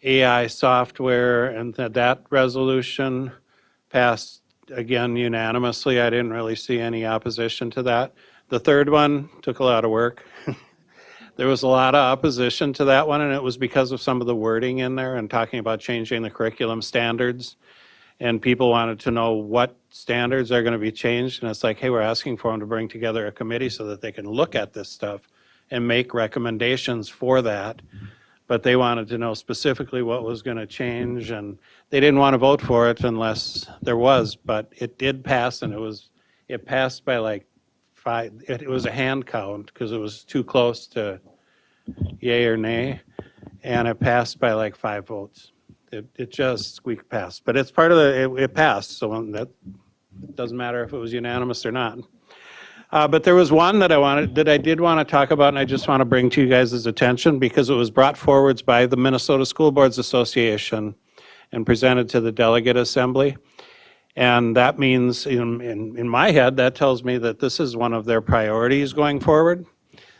AI software, and that resolution passed again, unanimously. I didn't really see any opposition to that. The third one took a lot of work. There was a lot of opposition to that one, and it was because of some of the wording in there and talking about changing the curriculum standards. And people wanted to know what standards are going to be changed. And it's like, hey, we're asking for them to bring together a committee so that they can look at this stuff and make recommendations for that. But they wanted to know specifically what was going to change, and they didn't want to vote for it unless there was. But it did pass, and it passed by like 5. It was a hand count because it was too close to yay or nay, and it passed by like 5 votes. It just squeaked past, but it's part of it passed, so that doesn't matter if it was unanimous or not. But there was one that I did want to talk about, and I just want to bring to you guys' attention because it was brought forwards by the Minnesota School Boards Association and presented to the Delegate Assembly. And that means, in my head, that tells me that this is one of their priorities going forward,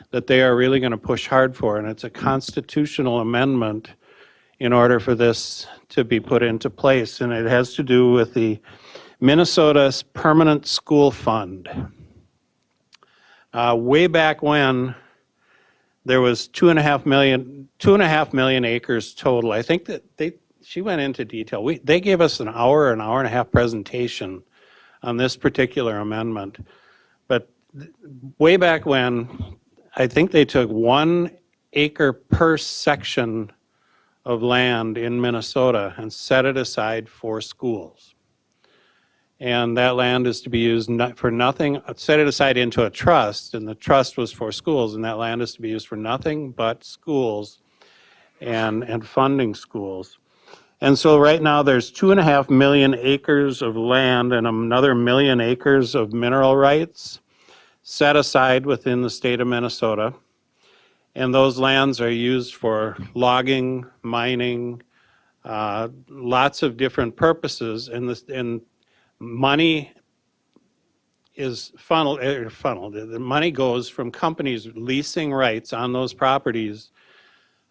that they are really going to push hard for, and it's a constitutional amendment in order for this to be put into place, and it has to do with the Minnesota's Permanent School Fund. Way back when, there was 2.5 million acres total. I think that she went into detail. They gave us an hour and a half presentation on this particular amendment. But way back when, I think they took 1 acre per section of land in Minnesota and set it aside for schools. And that land is to be used for nothing, set it aside into a trust, and the trust was for schools, and that land is to be used for nothing but schools and funding schools. And so right now there's 2.5 million acres of land and another 1 million acres of mineral rights set aside within the state of Minnesota. And those lands are used for logging, mining, lots of different purposes. And money is funneled. The money goes from companies leasing rights on those properties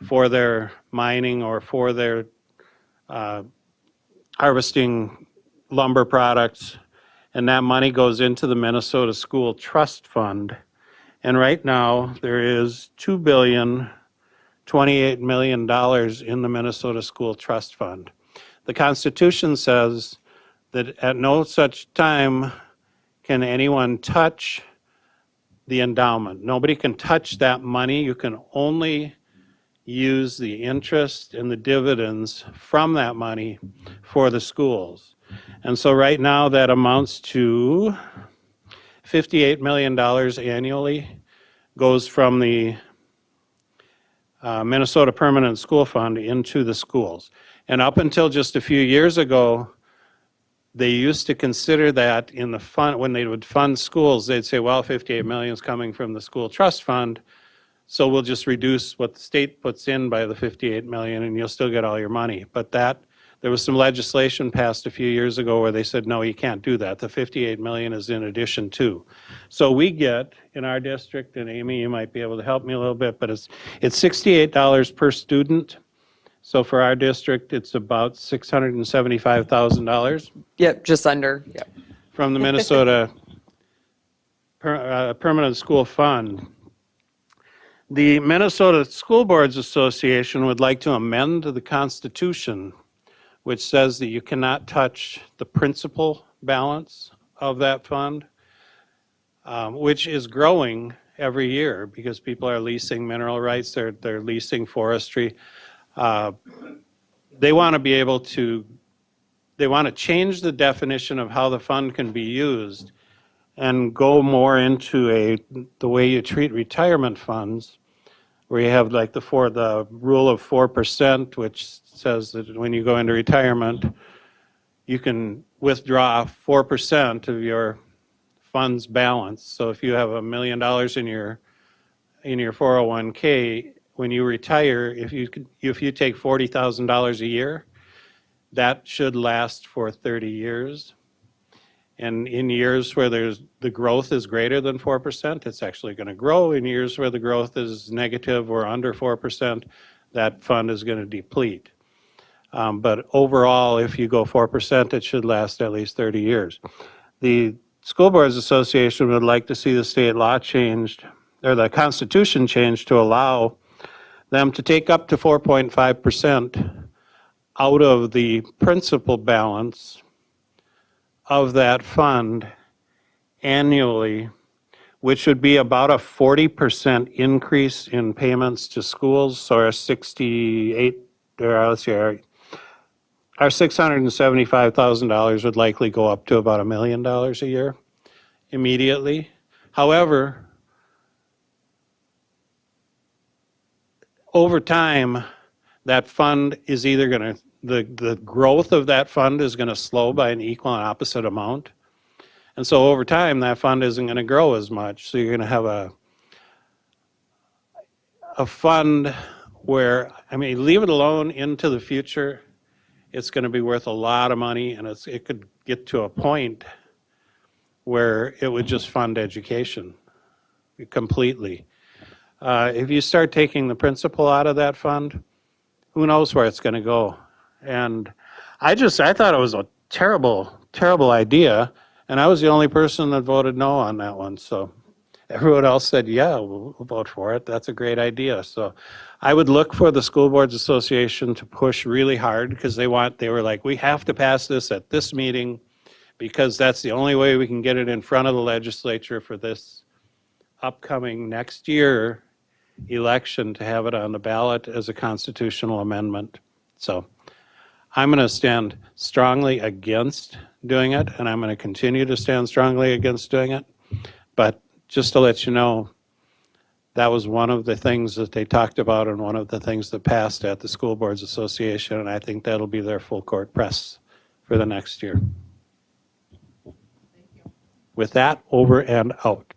for their mining or for their harvesting lumber products. And that money goes into the Minnesota School Trust Fund. And right now, there is $2.028 billion in the Minnesota School Trust Fund. The Constitution says that at no such time can anyone touch the endowment. Nobody can touch that money. You can only use the interest and the dividends from that money for the schools. And so right now, that amounts to $58 million annually goes from the Minnesota Permanent School Fund into the schools. And up until just a few years ago, they used to consider that in the fund, when they would fund schools, they'd say, well, 58 million is coming from the school trust fund, so we'll just reduce what the state puts in by the 58 million and you'll still get all your money. But there was some legislation passed a few years ago where they said, no, you can't do that. The 58 million is in addition to. So we get, in our district, and Amy, you might be able to help me a little bit, but it's $68 per student. So for our district, it's about $675,000 Yep, just under. Yep. from the Minnesota Permanent School Fund. The Minnesota School Boards Association would like to amend the Constitution, which says that you cannot touch the principal balance of that fund, which is growing every year because people are leasing mineral rights, they're leasing forestry. They want to be able to, they want to change the definition of how the fund can be used and go more into the way you treat retirement funds, where you have like the rule of 4%, which says that when you go into retirement, you can withdraw 4% of your fund's balance. So if you have $1 million in your 401k, when you retire, if you take $40,000 a year, that should last for 30 years. And in years where the growth is greater than 4%, it's actually going to grow. In years where the growth is negative or under 4%, that fund is going to deplete. But overall, if you go 4%, it should last at least 30 years. The School Boards Association would like to see the state law changed, or the Constitution changed to allow them to take up to 4.5% out of the principal balance of that fund annually, which would be about a 40% increase in payments to schools. So our 68, or let's see, our $675,000 would likely go up to about $1 million a year immediately. However, over time, that fund is either going to, the growth of that fund is going to slow by an equal and opposite amount. And so over time, that fund isn't going to grow as much. So you're going to have a fund where, I mean, leave it alone into the future, it's going to be worth a lot of money, and it could get to a point where it would just fund education completely. If you start taking the principal out of that fund, who knows where it's going to go? And I thought it was a terrible, terrible idea, and I was the only person that voted no on that one. So everyone else said, yeah, we'll vote for it. That's a great idea. So I would look for the School Boards Association to push really hard, because they were like, we have to pass this at this meeting, because that's the only way we can get it in front of the legislature for this upcoming next year election, to have it on the ballot as a constitutional amendment. So I'm going to stand strongly against doing it, and I'm going to continue to stand strongly against doing it. But just to let you know, that was one of the things that they talked about, and one of the things that passed at the School Boards Association, and I think that'll be their full court press for the next year. With that, over and out.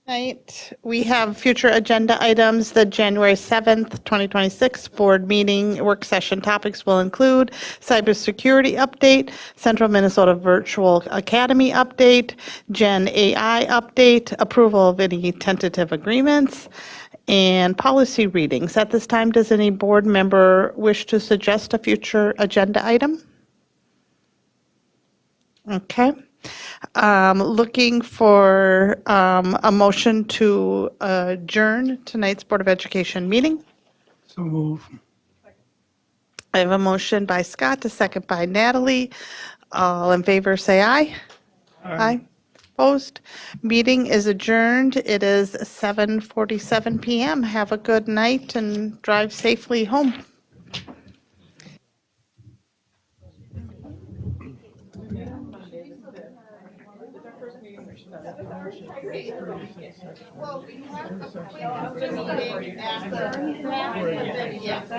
Tonight, we have future agenda items. The January 7th, 2026 board meeting work session topics will include cybersecurity update, Central Minnesota Virtual Academy update, Gen AI update, approval of any tentative agreements, and policy readings. At this time, does any board member wish to suggest a future agenda item? Okay. Looking for a motion to adjourn tonight's Board of Education meeting. So move. I have a motion by Scott, a second by Natalie. All in favor, say aye. Aye. Opposed? Meeting is adjourned. It is 7:47 PM. Have a good night and drive safely home. Well, we have the meeting after that, and then, yes.